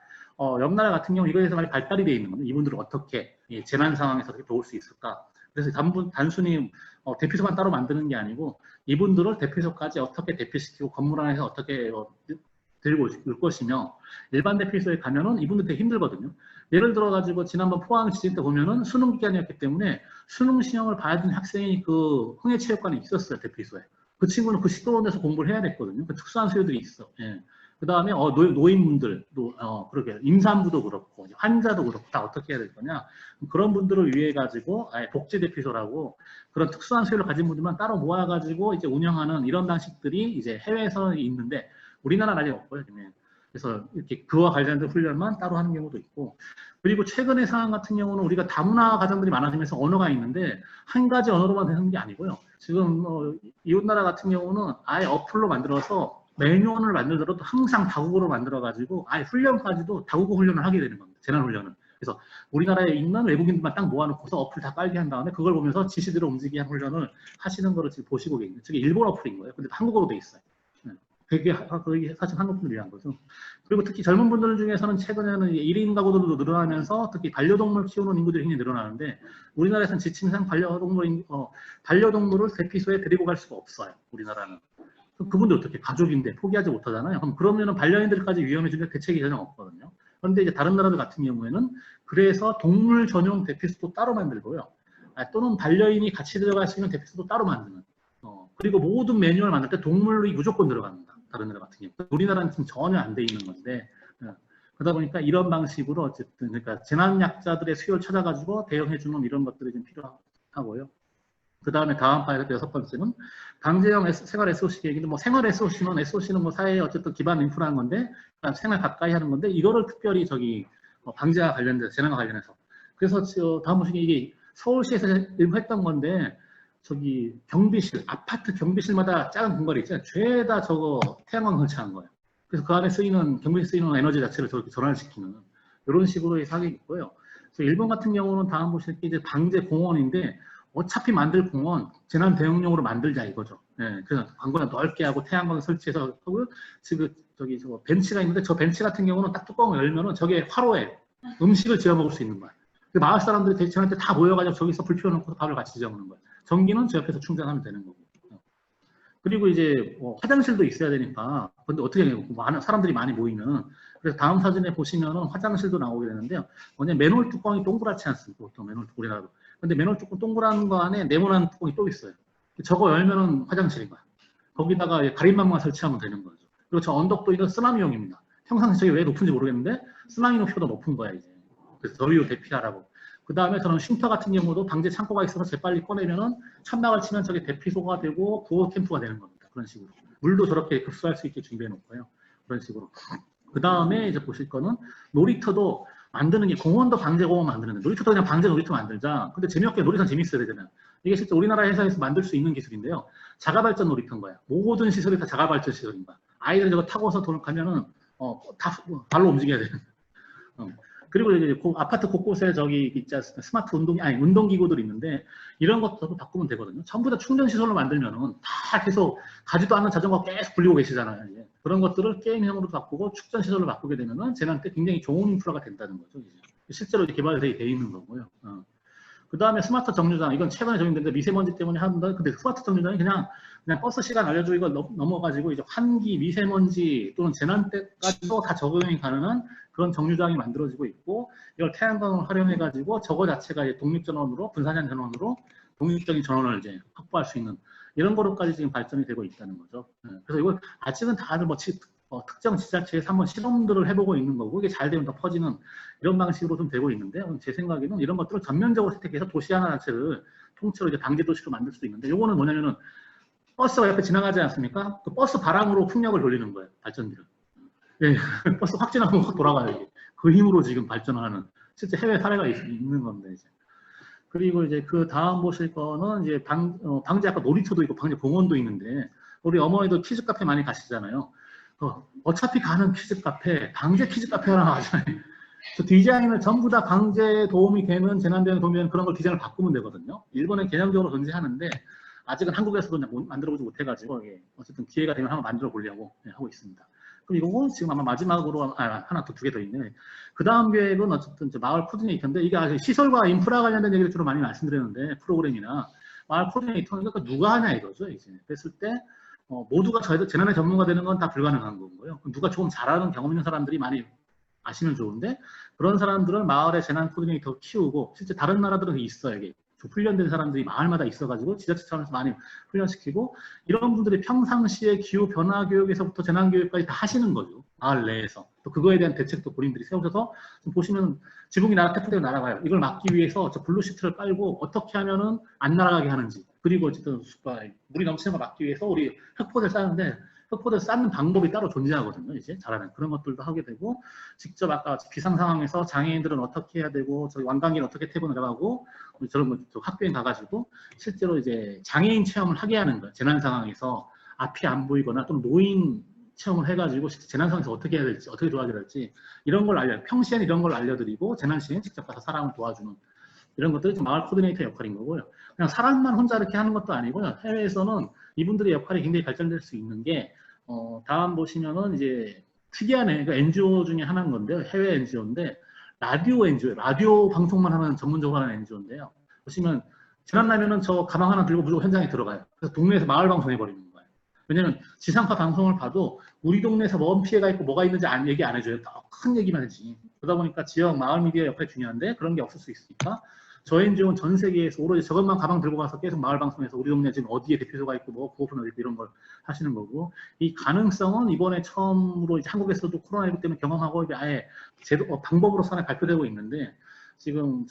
옆 나라 같은 경우 이거에 대해서 많이 발달이 되어 있는 건데 이분들을 어떻게 재난 상황에서 어떻게 도울 수 있을까? 그래서 단순히 대피소만 따로 만드는 게 아니고 이분들을 대피소까지 어떻게 대피시키고 건물 안에서 어떻게 들고 올 것이며 일반 대피소에 가면은 이분들 되게 힘들거든요. 예를 들어 가지고 지난번 포항 지진 때 보면은 수능 기간이었기 때문에 수능 시험을 봐야 되는 학생이 그 흥해체육관에 있었어요. 대피소에. 그 친구는 그 시끄러운 데서 공부를 해야 됐거든요. 그 특수한 수요들이 있어. 예. 그 다음에 노인분들, 그러게 임산부도 그렇고 환자도 그렇고 다 어떻게 해야 될 거냐. 그런 분들을 위해 가지고 복지대피소라고 그런 특수한 수요를 가진 분들만 따로 모아가지고 이제 운영하는 이런 방식들이 이제 해외에서 있는데 우리나라는 아직 없고요. 그래서 이렇게 그와 관련된 훈련만 따로 하는 경우도 있고 그리고 최근의 상황 같은 경우는 우리가 다문화 가정들이 많아지면서 언어가 있는데 한 가지 언어로만 되는 게 아니고요. 지금 이웃나라 같은 경우는 아예 어플로 만들어서 매뉴얼을 만들더라도 항상 다국어로 만들어가지고 아예 훈련까지도 다국어 훈련을 하게 되는 겁니다. 재난훈련을. 그래서 우리나라에 있는 외국인들만 딱 모아놓고서 어플 다 깔게 한 다음에 그걸 보면서 지시대로 움직이게 한 훈련을 하시는 거를 지금 보시고 계세요. 저게 일본 어플인 거예요. 근데 한국어로 돼 있어요. 그게 사실 한국 분들 위한 거죠. 그리고 특히 젊은 분들 중에서는 최근에는 1인 가구들도 늘어나면서 특히 반려동물 키우는 인구들이 굉장히 늘어나는데 우리나라에서는 지침상 반려동물을 대피소에 데리고 갈 수가 없어요. 우리나라는. 그분들 어떻게 가족인데 포기하지 못하잖아요. 그럼 그러면은 반려인들까지 위험해 주는 대책이 전혀 없거든요. 그런데 이제 다른 나라들 같은 경우에는 그래서 동물 전용 대피소도 따로 만들고요. 또는 반려인이 같이 들어갈 수 있는 대피소도 따로 만드는. 그리고 모든 매뉴얼 만들 때 동물이 무조건 들어갑니다. 다른 나라 같은 경우. 우리나라는 지금 전혀 안 돼 있는 건데 그러다 보니까 이런 방식으로 어쨌든 그러니까 재난약자들의 수요를 찾아가지고 대응해주는 이런 것들이 좀 필요하고요. 그 다음에 다음 파일에서 6번째는 강제형 생활 SOC 계획인데 뭐 생활 SOC는 뭐 사회의 어쨌든 기반 인프라는 건데 생활 가까이 하는 건데 이거를 특별히 저기 방제와 관련돼서 재난과 관련해서 그래서 다음 보시면 이게 서울시에서 일부 했던 건데 저기 경비실 아파트 경비실마다 작은 공간이 있잖아요. 죄다 저거 태양광 설치한 거예요. 그래서 그 안에 경비실 쓰이는 에너지 자체를 저렇게 전환시키는 이런 식으로의 사격이 있고요. 그래서 일본 같은 경우는 다음 보실 게 이제 방제 공원인데 어차피 만들 공원 재난 대응용으로 만들자 이거죠. 예, 그래서 광고나 넓게 하고 태양광 설치해서 하고 지금 저기 저 벤치가 있는데 저 벤치 같은 경우는 딱 뚜껑을 열면은 저게 화로에 음식을 지어 먹을 수 있는 거야. 마을 사람들이 대체한테 다 모여가지고 저기서 불 피워놓고 밥을 같이 지어 먹는 거야. 전기는 저 옆에서 충전하면 되는 거고. 그리고 이제 화장실도 있어야 되니까 근데 어떻게 해요? 많은 사람들이 많이 모이면 그래서 다음 사진에 보시면은 화장실도 나오게 되는데요. 뭐냐 맨홀 뚜껑이 동그랗지 않습니까? 보통 맨홀 우리나라도. 근데 맨홀 뚜껑 동그란 거 안에 네모난 뚜껑이 또 있어요. 저거 열면은 화장실인 거야. 거기다가 가림막만 설치하면 되는 거죠. 그리고 저 언덕도 이건 쓰나미용입니다. 평상시 저게 왜 높은지 모르겠는데 쓰나미 높이보다 높은 거야 이제. 그래서 더위를 대피하라고. 그 다음에 저는 쉼터 같은 경우도 방제 창고가 있어서 재빨리 꺼내면은 천막을 치면 저게 대피소가 되고 구호 캠프가 되는 겁니다. 그런 식으로. 물도 저렇게 급수할 수 있게 준비해 놓고요. 그런 식으로. 그 다음에 이제 보실 거는 놀이터도 만드는 게 공원도 방제 공원 만드는데 놀이터도 그냥 방제 놀이터 만들자. 근데 재미없게 놀이터는 재밌어야 되잖아요. 이게 실제 우리나라 회사에서 만들 수 있는 기술인데요. 자가발전 놀이터인 거야. 모든 시설이 다 자가발전 시설인 거야. 아이들 저거 타고서 가면은 다 발로 움직여야 돼요. 그리고 이제 아파트 곳곳에 저기 있지 않습니까? 스마트 운동기구들이 있는데 이런 것도 바꾸면 되거든요. 전부 다 충전 시설로 만들면은 다 계속 가지도 않는 자전거 계속 굴리고 계시잖아요. 이제. 그런 것들을 게임형으로 바꾸고 축전 시설로 바꾸게 되면은 재난 때 굉장히 좋은 인프라가 된다는 거죠. 이제. 실제로 개발이 돼 있는 거고요. 그 다음에 스마트 정류장 이건 최근에 적용됐는데 미세먼지 때문에 하는데 근데 스마트 정류장이 그냥 버스 시간 알려주고 이걸 넘어가지고 이제 환기, 미세먼지 또는 재난 때까지도 다 적용이 가능한 그런 정류장이 만들어지고 있고 이걸 태양광을 활용해가지고 저거 자체가 이제 독립전원으로 분산형 전원으로 독립적인 전원을 이제 확보할 수 있는 이런 거로까지 지금 발전이 되고 있다는 거죠. 그래서 이걸 아직은 다들 뭐 특정 지자체에서 한번 실험들을 해보고 있는 거고 이게 잘 되면 더 퍼지는 이런 방식으로 좀 되고 있는데 제 생각에는 이런 것들을 전면적으로 채택해서 도시 하나 자체를 통째로 이제 방제 도시로 만들 수도 있는데 요거는 뭐냐면은 버스가 옆에 지나가지 않습니까? 그 버스 바람으로 풍력을 돌리는 거예요. 발전기를. 예, 버스 확 지나가면 확 돌아가요. 이게. 그 힘으로 지금 발전하는 실제 해외 사례가 있는 건데 이제. 그리고 이제 그 다음 보실 거는 이제 방제 아까 놀이터도 있고 방제 공원도 있는데 우리 어머니도 키즈 카페 많이 가시잖아요. 어차피 가는 키즈 카페, 방제 키즈 카페 하나 가잖아요. 디자인을 전부 다 방제에 도움이 되는 재난대응 도면 그런 걸 디자인을 바꾸면 되거든요. 일본은 개념적으로 존재하는데 아직은 한국에서도 만들어보지 못해가지고 어쨌든 기회가 되면 한번 만들어 보려고 하고 있습니다. 그럼 이거 지금 아마 마지막으로 하나 더 두 개 더 있네. 그 다음 계획은 어쨌든 마을 코디네이터인데 이게 아직 시설과 인프라 관련된 얘기를 주로 많이 말씀드렸는데 프로그램이나 마을 코디네이터는 그러니까 누가 하냐 이거죠. 이제 그랬을 때 모두가 재난의 전문가 되는 건 다 불가능한 거고요. 누가 조금 잘하는 경험 있는 사람들이 많이 아시면 좋은데 그런 사람들은 마을의 재난 코디네이터 키우고 실제 다른 나라들은 있어요. 이게 훈련된 사람들이 마을마다 있어가지고 지자체 차원에서 많이 훈련시키고 이런 분들이 평상시에 기후 변화 교육에서부터 재난 교육까지 다 하시는 거죠. 마을 내에서. 또 그거에 대한 대책도 본인들이 세우셔서 보시면 지붕이 태풍대로 날아가요. 이걸 막기 위해서 저 블루시트를 깔고 어떻게 하면은 안 날아가게 하는지 그리고 어쨌든 물이 넘치는 걸 막기 위해서 우리 흙포대를 쌓는데 흙포대를 쌓는 방법이 따로 존재하거든요. 이제 잘하는 그런 것들도 하게 되고 직접 아까 비상 상황에서 장애인들은 어떻게 해야 되고 저희 완강기는 어떻게 태분을 하고 저런 학교에 가가지고 실제로 이제 장애인 체험을 하게 하는 거예요. 재난 상황에서 앞이 안 보이거나 좀 노인 체험을 해가지고 재난 상황에서 어떻게 해야 될지 어떻게 도와줘야 될지 이런 걸 평시에는 이런 걸 알려드리고 재난 시에는 직접 가서 사람을 도와주는 이런 것들이 마을 코디네이터 역할인 거고요. 그냥 사람만 혼자 이렇게 하는 것도 아니고요. 해외에서는 이분들의 역할이 굉장히 발전될 수 있는 게 다음 보시면은 이제 특이한 그러니까 NGO 중에 하나인 건데요. 해외 NGO인데 라디오 NGO, 라디오 방송만 하는 전문적으로 하는 NGO인데요. 보시면 재난 나면은 저 가방 하나 들고 무조건 현장에 들어가요. 그래서 동네에서 마을 방송 해버리는 거예요. 왜냐면 지상파 방송을 봐도 우리 동네에서 뭔 피해가 있고 뭐가 있는지 얘기 안 해줘요. 더 큰 얘기만 하지. 그러다 보니까 지역 마을 미디어 역할이 중요한데 그런 게 없을 수 있으니까 저 NGO는 전 세계에서 오로지 저것만 가방 들고 가서 계속 마을 방송에서 우리 동네 지금 어디에 대피소가 있고 뭐 구호선 어디 있고 이런 걸 하시는 거고 이 가능성은 이번에 처음으로 이제 한국에서도 코로나19 때문에 경험하고 이제 아예 방법으로서 하나 발표되고 있는데 지금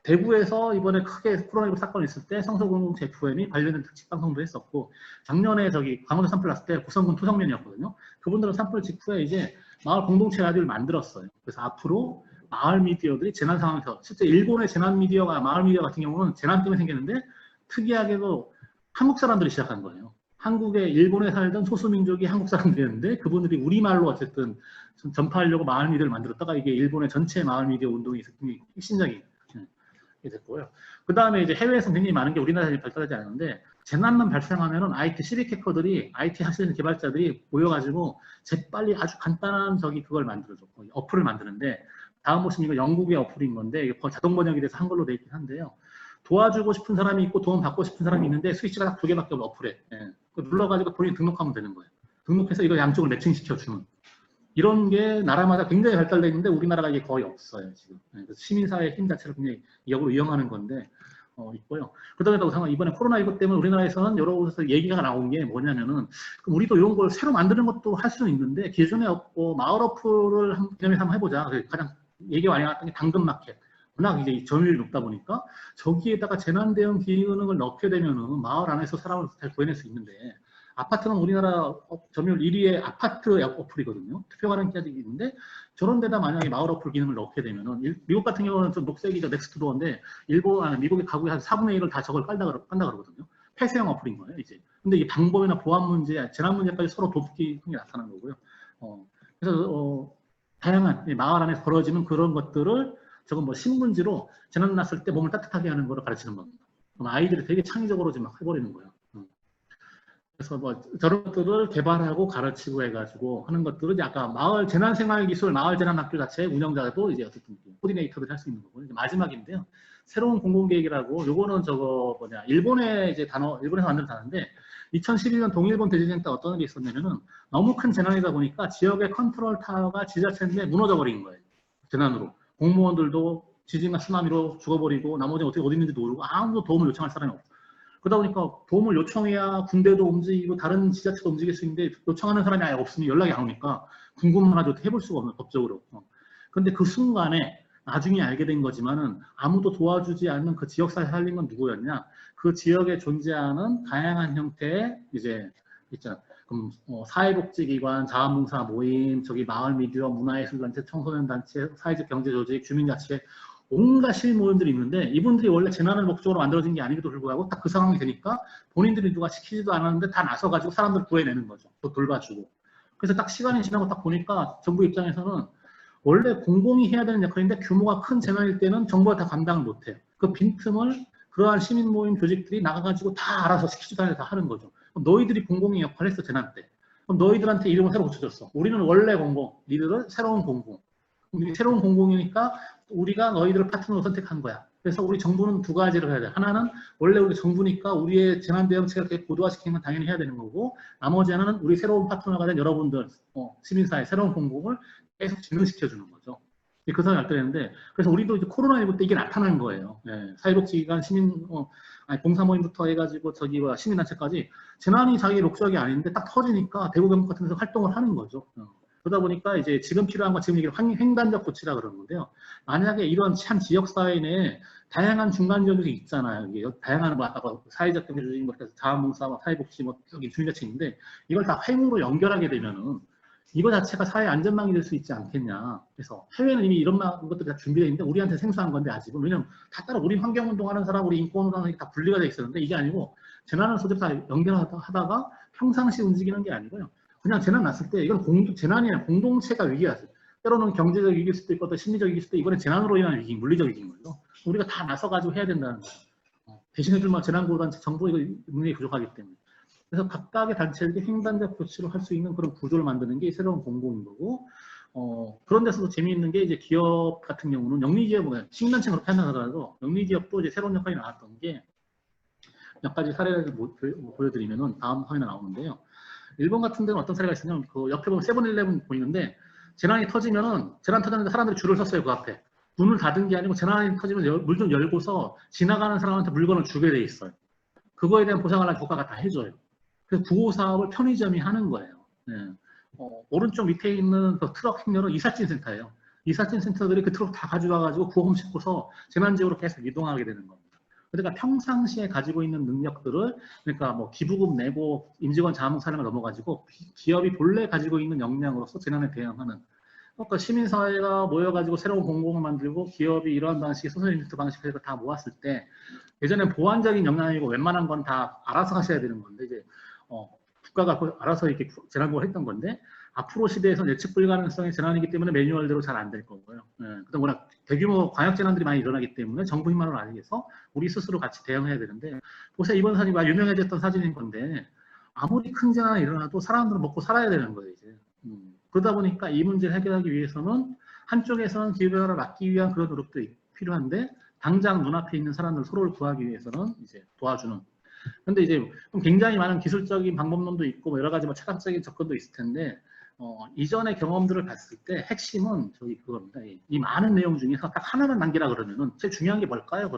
대구에서 이번에 크게 코로나19 사건이 있을 때 성서공동체 FM이 관련된 특집 방송도 했었고 작년에 강원도 산불 났을 때 구성군 토성면이었거든요. 그분들은 산불 직후에 이제 마을 공동체 라디오를 만들었어요. 그래서 앞으로 마을 미디어들이 재난 상황에서 실제 일본의 재난 미디어가 마을 미디어 같은 경우는 재난 때문에 생겼는데 특이하게도 한국 사람들이 시작한 거예요. 한국에 일본에 살던 소수민족이 한국 사람들이었는데 그분들이 우리말로 어쨌든 전파하려고 마을 미디어를 만들었다가 이게 일본의 전체 마을 미디어 운동이 굉장히 핵심적인 됐고요. 그 다음에 이제 해외에서 굉장히 많은 게 우리나라에 발달하지 않았는데 재난만 발생하면은 IT 시빅 해커들이 IT 하시는 개발자들이 모여가지고 재빨리 아주 간단한 그걸 만들어줬고 어플을 만드는데 다음 보시면 이거 영국의 어플인 건데 이게 자동 번역이 돼서 한글로 돼 있긴 한데요. 도와주고 싶은 사람이 있고 도움 받고 싶은 사람이 있는데 스위치가 딱 2개밖에 없는 어플에 눌러가지고 본인이 등록하면 되는 거예요. 등록해서 이거 양쪽을 매칭시켜주는 이런 게 나라마다 굉장히 발달되어 있는데 우리나라가 이게 거의 없어요 지금. 그래서 시민사회의 힘 자체를 굉장히 역으로 이용하는 건데 있고요. 그러다 보니까 이번에 코로나19 때문에 우리나라에서는 여러 곳에서 얘기가 나온 게 뭐냐면은 그럼 우리도 이런 걸 새로 만드는 것도 할 수는 있는데 기존에 마을 어플을 한번 해보자. 가장 얘기가 많이 나왔던 게 당근마켓. 워낙 이제 점유율이 높다 보니까 저기에다가 재난 대응 기능을 넣게 되면은 마을 안에서 사람을 잘 구해낼 수 있는데 아파트는 우리나라 점유율 1위의 아파트 어플이거든요. 투표 가능까지 있는데 저런 데다 만약에 마을 어플 기능을 넣게 되면은 미국 같은 경우는 좀 녹색이죠. 넥스트도어인데 미국의 가구의 한 4분의 1을 다 저걸 깔다 그러거든요. 폐쇄형 어플인 거예요, 이제. 근데 이 방법이나 보안 문제, 재난 문제까지 서로 돕기 게 나타나는 거고요. 그래서 다양한 마을 안에 벌어지는 그런 것들을 저건 신문지로 재난 났을 때 몸을 따뜻하게 하는 거를 가르치는 겁니다. 그럼 아이들이 되게 창의적으로 지금 막 해버리는 거예요. 그래서 저런 것들을 개발하고 가르치고 해가지고 하는 것들은 이제 아까 마을 재난생활기술 마을 재난학교 자체의 운영자도 이제 어쨌든 코디네이터를 할 수 있는 거고 이제 마지막인데요. 새로운 공공계획이라고 요거는 일본의 일본에서 만든 단어인데 2011년 동일본 대지진 때 어떤 일이 있었냐면은 너무 큰 재난이다 보니까 지역의 컨트롤 타워가 지자체인데 무너져 버린 거예요. 재난으로 공무원들도 지진과 쓰나미로 죽어버리고 나머지 어디 있는지도 모르고 아무도 도움을 요청할 사람이 없어요. 그러다 보니까 도움을 요청해야 군대도 움직이고 다른 지자체도 움직일 수 있는데 요청하는 사람이 아예 없으니 연락이 안 오니까 궁금만 하도 해볼 수가 없는 법적으로. 근데 그 순간에 나중에 알게 된 거지만은 아무도 도와주지 않는 그 지역사회 살린 건 누구였냐? 그 지역에 존재하는 다양한 형태의 이제 있잖아. 그럼 사회복지기관, 자원봉사 모임, 저기 마을 미디어, 문화예술단체, 청소년단체, 사회적 경제조직, 주민자치 온갖 실모임들이 있는데 이분들이 원래 재난을 목적으로 만들어진 게 아니기도 불구하고 딱 그 상황이 되니까 본인들이 누가 시키지도 않았는데 다 나서가지고 사람들 구해내는 거죠. 또 돌봐주고. 그래서 딱 시간이 지나고 딱 보니까 정부 입장에서는 원래 공공이 해야 되는 역할인데 규모가 큰 재난일 때는 정부가 다 감당을 못해요. 그 빈틈을 그러한 시민 모임 조직들이 나가가지고 다 알아서 시키지도 않아도 다 하는 거죠. 그럼 너희들이 공공의 역할을 했어, 재난 때. 그럼 너희들한테 이름을 새로 붙여줬어. 우리는 원래 공공, 니들은 새로운 공공. 새로운 공공이니까 우리가 너희들을 파트너로 선택한 거야. 그래서 우리 정부는 두 가지를 해야 돼. 하나는 원래 우리 정부니까 우리의 재난 대응책을 이렇게 고도화시키는 건 당연히 해야 되는 거고, 나머지 하나는 우리 새로운 파트너가 된 여러분들, 시민사회 새로운 공공을 계속 진흥시켜주는 거죠. 그 상황이 발달했는데, 그래서 우리도 이제 코로나19 때 이게 나타난 거예요. 예, 사회복지기관, 봉사모임부터 해가지고 저기와 시민단체까지 재난이 자기 목적이 아닌데 딱 터지니까 대구 경북 같은 데서 활동을 하는 거죠. 그러다 보니까 이제 지금 필요한 건 지금 얘기를 횡단적 조치라 그러는 건데요. 만약에 이런 한 지역사회 내에 다양한 중간적이 있잖아요. 이게 다양한 아까 사회적 경제조직, 자원봉사, 사회복지, 여기 주민자치인데 이걸 다 횡으로 연결하게 되면은 이거 자체가 사회 안전망이 될 수 있지 않겠냐. 그래서 해외는 이미 이런 것들이 다 준비되어 있는데 우리한테 생소한 건데 아직은. 왜냐면 다 따로 우리 환경운동하는 사람, 우리 인권운동하는 게 다 분리가 돼 있었는데 이게 아니고 재난을 소집 다 연결하다가 평상시 움직이는 게 아니고요. 그냥 재난 났을 때 이건 재난이야. 공동체가 위기였어요. 때로는 경제적 위기일 수도 있고 또 심리적 위기일 수도 있고 이거는 재난으로 인한 위기, 물리적 위기인 거죠. 우리가 다 나서가지고 해야 된다는 거죠. 대신해줄 재난구호단체 정부 이거 능력이 부족하기 때문에. 그래서 각각의 단체들이 횡단적 조치를 할 수 있는 그런 구조를 만드는 게 새로운 공공인 거고, 그런 데서도 재미있는 게 이제 기업 같은 경우는 영리기업, 시민단체 그렇게 한다 하더라도 영리기업도 이제 새로운 역할이 나왔던 게 몇 가지 사례를 보여드리면은 다음 화면에 나오는데요. 일본 같은 데는 어떤 사례가 있으냐면 그 옆에 보면 세븐일레븐 보이는데 재난이 터지면은 재난 터졌는데 사람들이 줄을 섰어요. 그 앞에. 문을 닫은 게 아니고 재난이 터지면 문 좀 열고서 지나가는 사람한테 물건을 주게 돼 있어요. 그거에 대한 보상을 국가가 다 해줘요. 그래서 구호 사업을 편의점이 하는 거예요. 네. 오른쪽 밑에 있는 그 트럭 행렬은 이삿짐 센터예요. 이삿짐 센터들이 그 트럭 다 가져와가지고 구호금 싣고서 재난지역으로 계속 이동하게 되는 겁니다. 그러니까 평상시에 가지고 있는 능력들을 그러니까 뭐 기부금 내고 임직원 자문사령을 넘어가지고 기업이 본래 가지고 있는 역량으로서 재난에 대응하는 그러니까 시민사회가 모여가지고 새로운 공공을 만들고 기업이 이러한 방식, 소셜인터넷 방식을 다 모았을 때 예전엔 보완적인 역량이고 웬만한 건 다 알아서 하셔야 되는 건데 이제 국가가 알아서 이렇게 재난구호를 했던 건데 앞으로 시대에서는 예측 불가능성의 재난이기 때문에 매뉴얼대로 잘 안 될 거고요. 그다음 워낙 대규모 광역 재난들이 많이 일어나기 때문에 정부 힘만으로 안 해서 우리 스스로 같이 대응해야 되는데 보세요. 이번 사진이 유명해졌던 사진인 건데 아무리 큰 재난이 일어나도 사람들은 먹고 살아야 되는 거예요. 이제. 그러다 보니까 이 문제를 해결하기 위해서는 한쪽에서는 기후변화를 막기 위한 그런 노력도 필요한데 당장 눈앞에 있는 사람들 서로를 구하기 위해서는 이제 도와주는. 근데 이제 굉장히 많은 기술적인 방법론도 있고 뭐 여러 가지 철학적인 접근도 있을 텐데 이전의 경험들을 봤을 때 핵심은 저기 그겁니다. 이 많은 내용 중에서 딱 하나만 남기라 그러면은 제일 중요한 게 뭘까요?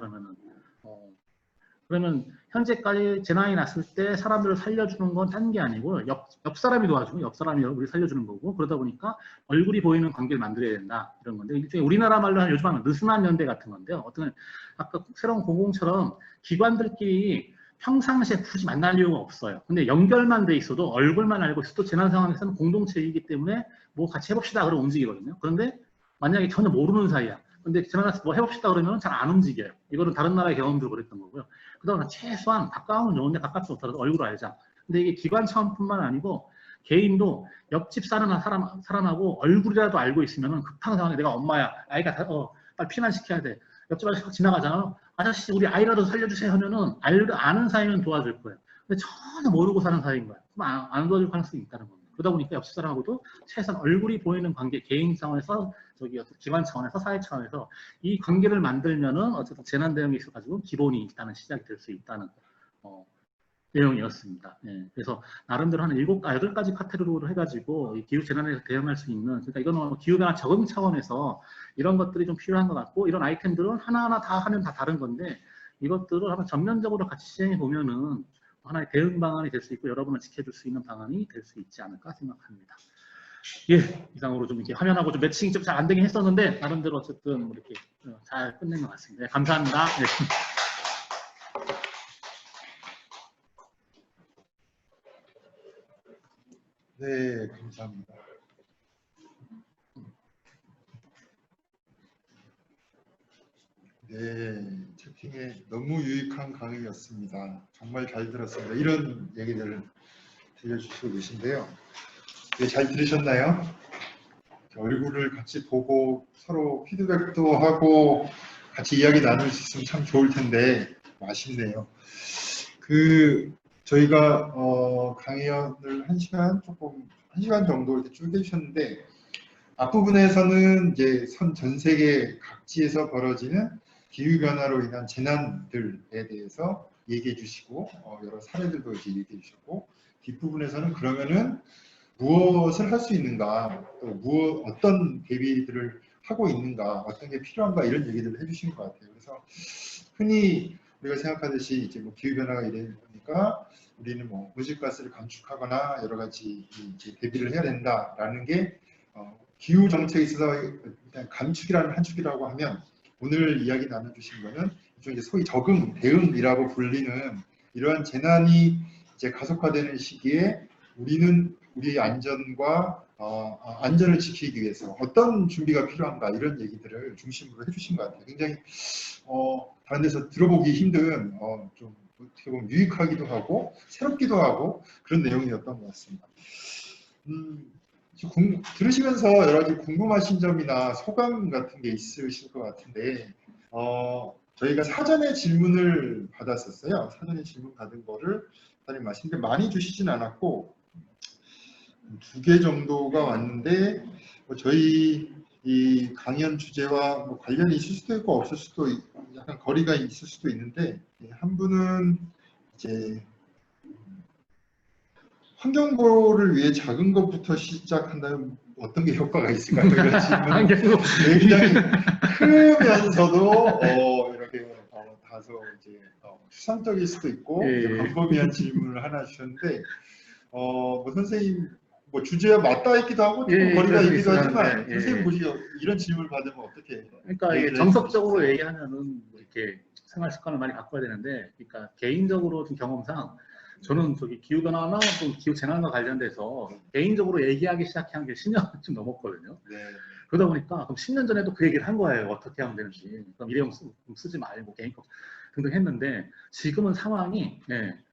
그러면 현재까지 재난이 났을 때 사람들을 살려주는 건 딴 게 아니고 옆 사람이 도와주고 옆 사람이 우리 살려주는 거고 그러다 보니까 얼굴이 보이는 관계를 만들어야 된다 이런 건데 일종의 우리나라 말로 하는 요즘 하는 느슨한 연대 같은 건데요. 어떤 아까 새로운 공공처럼 기관들끼리 평상시에 굳이 만날 이유가 없어요. 근데 연결만 돼 있어도 얼굴만 알고 있어도 재난 상황에서는 공동체이기 때문에 뭐 같이 해봅시다 그러면 움직이거든요. 그런데 만약에 전혀 모르는 사이야. 근데 재난에서 뭐 해봅시다 그러면 잘 안 움직여요. 이거는 다른 나라의 경험도 그랬던 거고요. 그다음에 최소한 가까우면 좋은데 가깝지 못하더라도 얼굴을 알자. 근데 이게 기관 차원뿐만 아니고 개인도 옆집 사는 사람하고 얼굴이라도 알고 있으면 급한 상황에 내가 엄마야, 아이가 빨리 피난시켜야 돼. 옆집 아저씨 지나가잖아. 아저씨 우리 아이라도 살려주세요 하면은 아는 사이면 도와줄 거예요. 근데 전혀 모르고 사는 사이인 거야. 그럼 안 도와줄 가능성이 있다는 겁니다. 그러다 보니까 옆집 사람하고도 최소한 얼굴이 보이는 관계, 개인 차원에서 기관 차원에서 사회 차원에서 이 관계를 만들면은 어쨌든 재난 대응에 있어 가지고 기본이 일단은 시작이 될 수 있다는 내용이었습니다. 그래서 나름대로 한 8가지 카테고리로 해가지고 이 기후 재난에 대응할 수 있는 그러니까 이거는 기후 변화 적응 차원에서 이런 것들이 좀 필요한 것 같고 이런 아이템들은 하나하나 다 하면 다 다른 건데 이것들을 한번 전면적으로 같이 시행해 보면은 하나의 대응 방안이 될 수 있고 여러분을 지켜줄 수 있는 방안이 될 수 있지 않을까 생각합니다. 예, 이상으로 좀 이렇게 화면하고 좀 매칭이 좀 잘 안 되긴 했었는데 나름대로 어쨌든 뭐 이렇게 잘 끝낸 것 같습니다. 예, 감사합니다. 예. 네, 감사합니다. 네, 채팅에 너무 유익한 강의였습니다. 정말 잘 들었습니다. 이런 얘기들을 들려주시고 계신데요. 네, 잘 들으셨나요? 얼굴을 같이 보고 서로 피드백도 하고 같이 이야기 나눌 수 있으면 참 좋을 텐데 아쉽네요. 저희가 강의를 1시간 조금 1시간 정도 이렇게 쭉 해주셨는데 앞부분에서는 이제 전 세계 각지에서 벌어지는 기후 변화로 인한 재난들에 대해서 얘기해 주시고 여러 사례들도 이제 얘기해 주셨고 뒷부분에서는 그러면은 무엇을 할 수 있는가 또 어떤 대비들을 하고 있는가 어떤 게 필요한가 이런 얘기들을 해주신 것 같아요. 그래서 흔히 우리가 생각하듯이 이제 뭐 기후 변화가 이러니까 우리는 뭐 온실가스를 감축하거나 여러 가지 이제 대비를 해야 된다라는 게 기후 정책에 있어서 일단 감축이라는 한 축이라고 하면 오늘 이야기 나눠주신 거는 이제 소위 적응 대응이라고 불리는 이러한 재난이 이제 가속화되는 시기에 우리는 우리의 안전과 안전을 지키기 위해서 어떤 준비가 필요한가 이런 얘기들을 중심으로 해주신 것 같아요. 굉장히 다른 데서 들어보기 힘든 좀 어떻게 보면 유익하기도 하고 새롭기도 하고 그런 내용이었던 것 같습니다. 들으시면서 여러 가지 궁금하신 점이나 소감 같은 게 있으실 것 같은데 저희가 사전에 질문을 받았었어요. 사전에 질문 받은 거를 다른 말씀인데 많이 주시진 않았고 2개 정도가 왔는데 저희 이 강연 주제와 뭐 관련이 있을 수도 있고 없을 수도 약간 거리가 있을 수도 있는데 한 분은 이제 환경보호를 위해 작은 것부터 시작한다면 어떤 게 효과가 있을까요? 이런 질문은 굉장히 크면서도 이렇게 다소 이제 추상적일 수도 있고 광범위한 질문을 하나 주셨는데 뭐 선생님 뭐 주제와 맞닿아 있기도 하고 조금 거리가 있기도 하지만 선생님 보시기에 이런 질문을 받으면 어떻게? 그러니까 이게 정석적으로 얘기하면은 이렇게 생활 습관을 많이 바꿔야 되는데, 그러니까 개인적으로 좀 경험상 저는 저기 기후 변화나 또 기후 재난과 관련돼서 개인적으로 얘기하기 시작한 게 10년 좀 넘었거든요. 네. 그러다 보니까 그럼 10년 전에도 그 얘기를 한 거예요. 어떻게 하면 되는지. 그럼 일회용 쓰지 말고 개인 거 등등 했는데 지금은 상황이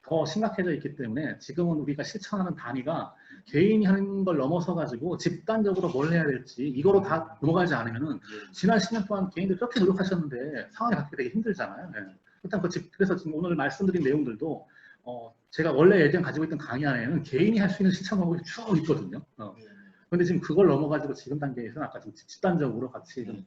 더 심각해져 있기 때문에 지금은 우리가 실천하는 단위가 개인이 하는 걸 넘어서 가지고 집단적으로 뭘 해야 될지 이거로 다 넘어가지 않으면은 지난 10년 동안 개인들이 그렇게 노력하셨는데 상황이 바뀌기 되게 힘들잖아요. 일단 그래서 지금 오늘 말씀드린 내용들도 제가 원래 예전 가지고 있던 강의 안에는 개인이 할 수 있는 실천 방법이 쭉 있거든요. 근데 지금 그걸 넘어가지고 지금 단계에서는 아까 좀 집단적으로 같이 좀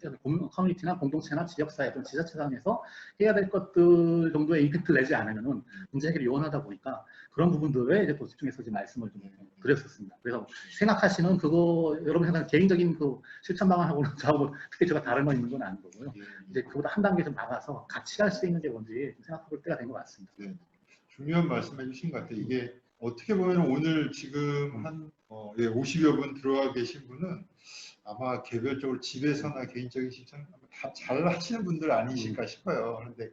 커뮤니티나 공동체나 지역사회 또는 지자체상에서 해야 될 것들 정도의 임팩트를 내지 않으면은 문제 해결이 요원하다 보니까 그런 부분들에 이제 또 집중해서 지금 말씀을 좀 드렸었습니다. 그래서 생각하시는 그거 여러분 생각하는 개인적인 그 실천 방안하고는 저하고 특히 제가 다른 거 있는 건 아닌 거고요. 이제 그보다 한 단계 좀 나가서 같이 할 수 있는 게 뭔지 생각해 볼 때가 된 것 같습니다. 네. 중요한 말씀해 주신 것 같아요. 이게 어떻게 보면 오늘 지금 한 50여 분 들어와 계신 분은 아마 개별적으로 집에서나 개인적인 실천 다 잘 하시는 분들 아니실까 싶어요. 그런데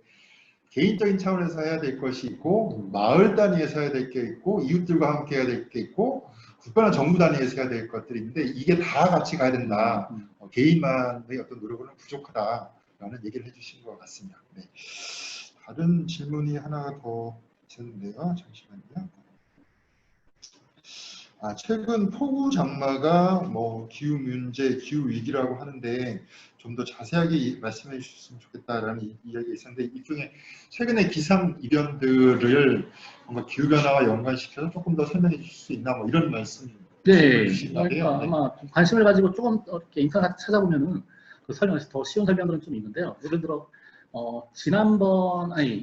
개인적인 차원에서 해야 될 것이 있고 마을 단위에서 해야 될 게 있고 이웃들과 함께 해야 될 게 있고 국가나 정부 단위에서 해야 될 것들이 있는데 이게 다 같이 가야 된다. 개인만의 어떤 노력은 부족하다라는 얘기를 해주신 것 같습니다. 네. 다른 질문이 하나 더 있었는데요. 잠시만요. 최근 폭우 장마가 뭐 기후 문제, 기후 위기라고 하는데 좀 더 자세하게 말씀해 주셨으면 좋겠다라는 이야기가 있었는데 일종의 최근의 기상 이변들을 뭔가 기후 변화와 연관시켜서 조금 더 설명해 주실 수 있나 뭐 이런 말씀. 네, 그러니까 아마 관심을 가지고 조금 이렇게 인터넷 찾아보면은 그 설명에서 더 쉬운 설명들은 좀 있는데요. 예를 들어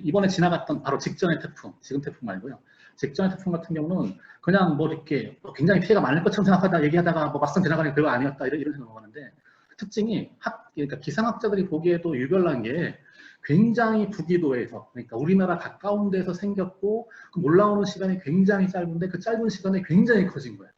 이번에 지나갔던 바로 직전의 태풍, 지금 태풍 말고요. 직전의 태풍 같은 경우는 그냥 뭐 이렇게 굉장히 피해가 많을 것처럼 생각하다 얘기하다가 뭐 막상 지나가니 별거 아니었다 이런 생각하는데 특징이 그러니까 기상학자들이 보기에도 유별난 게 굉장히 부기도에서, 그러니까 우리나라 가까운 데서 생겼고 그럼 올라오는 시간이 굉장히 짧은데 그 짧은 시간에 굉장히 커진 거예요.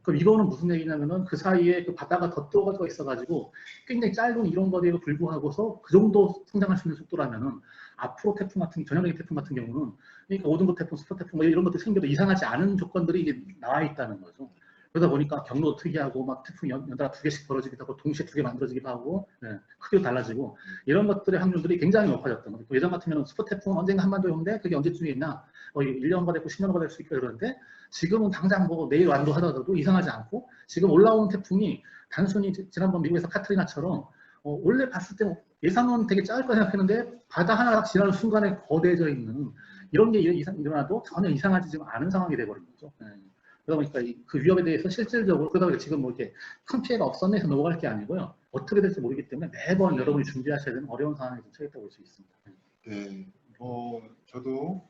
그럼 이거는 무슨 얘기냐면은 그 사이에 그 바다가 더 뜨거워져 있어가지고 굉장히 짧은 이런 거리에도 불구하고서 그 정도 성장할 수 있는 속도라면은 앞으로 태풍 같은 전형적인 태풍 같은 경우는 그러니까 오등급 태풍, 슈퍼 태풍 뭐 이런 것들이 생겨도 이상하지 않은 조건들이 이제 나와 있다는 거죠. 그러다 보니까 경로도 특이하고 막 태풍이 연달아 2개씩 벌어지기도 하고 동시에 2개 만들어지기도 하고 크기도 달라지고 이런 것들의 확률들이 굉장히 높아졌던 거죠. 예전 같으면 슈퍼 태풍 언젠가 한반도에 오는데 그게 언제쯤에 있나 1년가 됐고 10년가 될 수 있고 그러는데 지금은 당장 뭐 내일 완도 하더라도 이상하지 않고 지금 올라오는 태풍이 단순히 지난번 미국에서 카트리나처럼 원래 봤을 때 예상은 되게 짧을 거 생각했는데 바다 하나 지나는 순간에 거대해져 있는 이런 게 일어나도 전혀 이상하지 않은 상황이 돼버린 거죠. 그러다 보니까 그 위협에 대해서 실질적으로 그러다 보니까 지금 뭐 이렇게 큰 피해가 없었네 해서 넘어갈 게 아니고요. 어떻게 될지 모르기 때문에 매번 여러분이 준비하셔야 되는 어려운 상황에 좀 처했다고 볼 수 있습니다. 네, 저도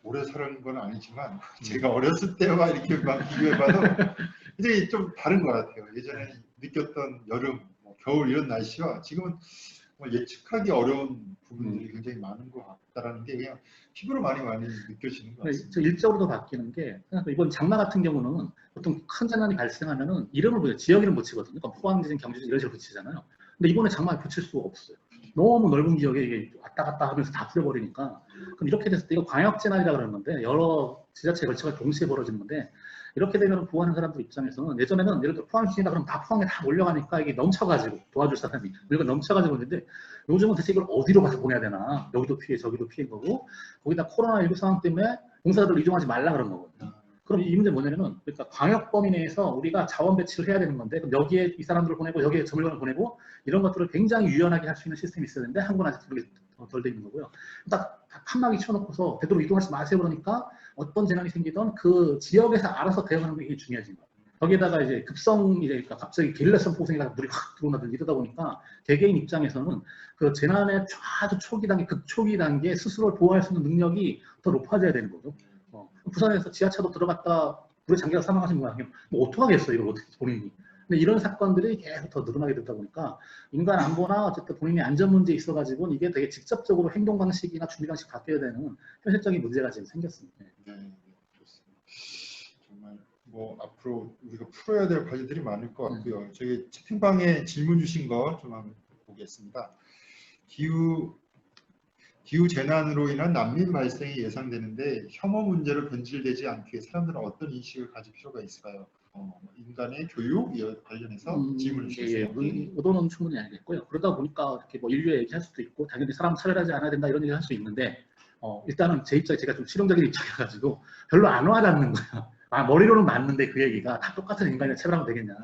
오래 살은 건 아니지만 제가 어렸을 때와 이렇게 막 비교해봐도 굉장히 좀 다른 것 같아요. 예전에 느꼈던 여름, 겨울 이런 날씨와 지금은 예측하기 어려운 부분들이 굉장히 많은 것 같다라는 게 그냥 피부로 많이 느껴지는 것 같습니다. 일적으로도 바뀌는 게 이번 장마 같은 경우는 보통 큰 재난이 발생하면은 이름을 붙여요. 지역 이름 붙이거든요. 그러니까 포항지진, 경주지진 이런 식으로 붙이잖아요. 근데 이번에 장마에 붙일 수가 없어요. 너무 넓은 지역에 이게 왔다 갔다 하면서 다 풀려버리니까 그럼 이렇게 됐을 때 이거 광역재난이라 그러는 건데 여러 지자체에 걸쳐서 동시에 벌어지는 건데 이렇게 되면 구하는 사람들 입장에서는 예전에는 예를 들어 포항 지진이다 그러면 다 포항에 다 몰려가니까 이게 넘쳐가지고 도와줄 사람이 우리가 넘쳐가지고 있는데 요즘은 대체 이걸 어디로 가서 보내야 되나 여기도 피해 저기도 피해인 거고 거기다 코로나19 상황 때문에 공사들 이동하지 말라 그런 거거든요. 그럼 이 문제 뭐냐면은 그러니까 광역 범위 내에서 우리가 자원 배치를 해야 되는 건데 그럼 여기에 이 사람들을 보내고 여기에 저 물건을 보내고 이런 것들을 굉장히 유연하게 할 수 있는 시스템이 있어야 되는데 한국은 아직 그게 덜 돼 있는 거고요. 딱 칸막이 쳐놓고서 되도록 이동하지 마세요 그러니까 어떤 재난이 생기던 그 지역에서 알아서 대응하는 게 중요해진 거예요. 거기에다가 이제 급성 이제 그러니까 갑자기 게릴라성 폭풍이가 물이 확 들어오나든지 이러다 보니까 개개인 입장에서는 그 재난의 아주 초기 단계, 극초기 단계 스스로를 보호할 수 있는 능력이 더 높아져야 되는 거죠. 부산에서 지하차도 들어갔다 물에 잠겨서 사망하신 분 아니면 뭐 어떡하겠어요 이걸 어떻게 본인이. 근데 이런 사건들이 계속 더 늘어나게 되다 보니까 인간 안보나 어쨌든 본인의 안전 문제에 있어가지고 이게 되게 직접적으로 행동 방식이나 준비 방식 바뀌어야 되는 현실적인 문제가 지금 생겼습니다. 네, 좋습니다. 정말 뭐 앞으로 우리가 풀어야 될 과제들이 많을 것 같고요. 저희 채팅방에 질문 주신 거 좀 한번 보겠습니다. 기후 재난으로 인한 난민 발생이 예상되는데 혐오 문제로 변질되지 않기 위해 사람들은 어떤 인식을 가질 필요가 있을까요? 인간의 교육 관련해서 질문을 주셨어요. 의도는 충분히 알겠고요. 그러다 보니까 이렇게 뭐 인류에 얘기할 수도 있고 당연히 사람 차별하지 않아야 된다 이런 얘기를 할 수 있는데 일단은 제 입장에 제가 좀 실용적인 입장이어가지고 별로 안 와닿는 거예요. 머리로는 맞는데 그 얘기가 다 똑같은 인간을 차별하면 되겠냐.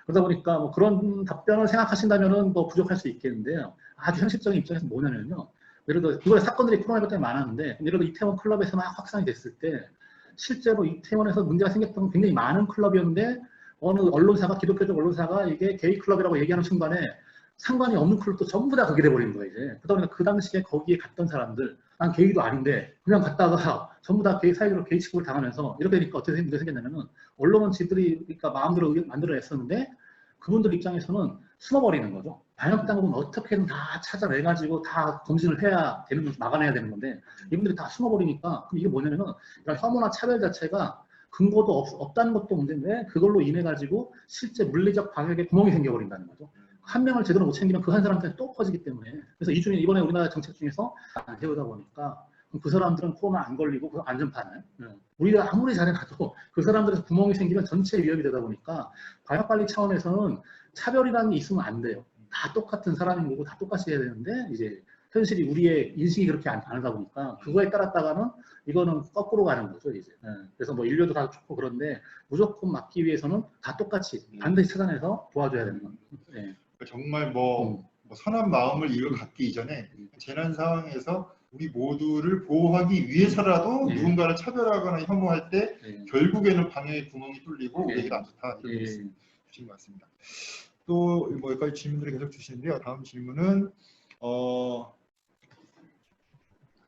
그러다 보니까 뭐 그런 답변을 생각하신다면은 뭐 부족할 수 있겠는데요. 아주 현실적인 입장에서 뭐냐면요. 예를 들어 이번에 사건들이 코로나19 때문에 많았는데 예를 들어 이태원 클럽에서 막 확산이 됐을 때 실제로 이태원에서 문제가 생겼던 굉장히 많은 클럽이었는데 어느 언론사가 기독교적 언론사가 이게 게이 클럽이라고 얘기하는 순간에 상관이 없는 클럽도 전부 다 거기 돼버린 거예요 이제. 그러다 보니까 그 당시에 거기에 갔던 사람들 난 게이도 아닌데 그냥 갔다가 전부 다 게이 사이로 게이 취급을 당하면서 이렇게 되니까 어떻게 문제가 생겼냐면은 언론은 지들이 그러니까 마음대로 만들어냈었는데 그분들 입장에서는 숨어버리는 거죠. 방역당국은 어떻게든 다 찾아내가지고 다 검진을 해야 되는 걸 막아내야 되는 건데 이분들이 다 숨어버리니까 그럼 이게 뭐냐면은 이런 혐오나 차별 자체가 근거도 없다는 것도 문제인데 그걸로 인해 가지고 실제 물리적 방역에 구멍이 생겨버린다는 거죠. 한 명을 제대로 못 챙기면 그 한 사람한테 또 퍼지기 때문에 그래서 이 중에 이번에 우리나라 정책 중에서 안 세우다 보니까 그 사람들은 코로나 안 걸리고 그 안전판을 우리가 아무리 잘해놔도 그 사람들에서 구멍이 생기면 전체 위협이 되다 보니까 방역관리 차원에서는 차별이라는 게 있으면 안 돼요. 다 똑같은 사람인 거고 다 똑같이 해야 되는데 이제 현실이 우리의 인식이 그렇게 안 하다 보니까 그거에 따랐다가는 이거는 거꾸로 가는 거죠 이제. 그래서 뭐 인류도 다 좋고 그런데 무조건 막기 위해서는 다 똑같이 반드시 찾아내서 도와줘야 되는 겁니다. 정말 뭐 선한 마음을 갖기 이전에 재난 상황에서 우리 모두를 보호하기 위해서라도 누군가를 차별하거나 혐오할 때 결국에는 방역의 구멍이 뚫리고 우리에게 안 좋다 이런 말씀 주신 것 같습니다. 또 뭐 여기까지 질문들이 계속 주시는데요. 다음 질문은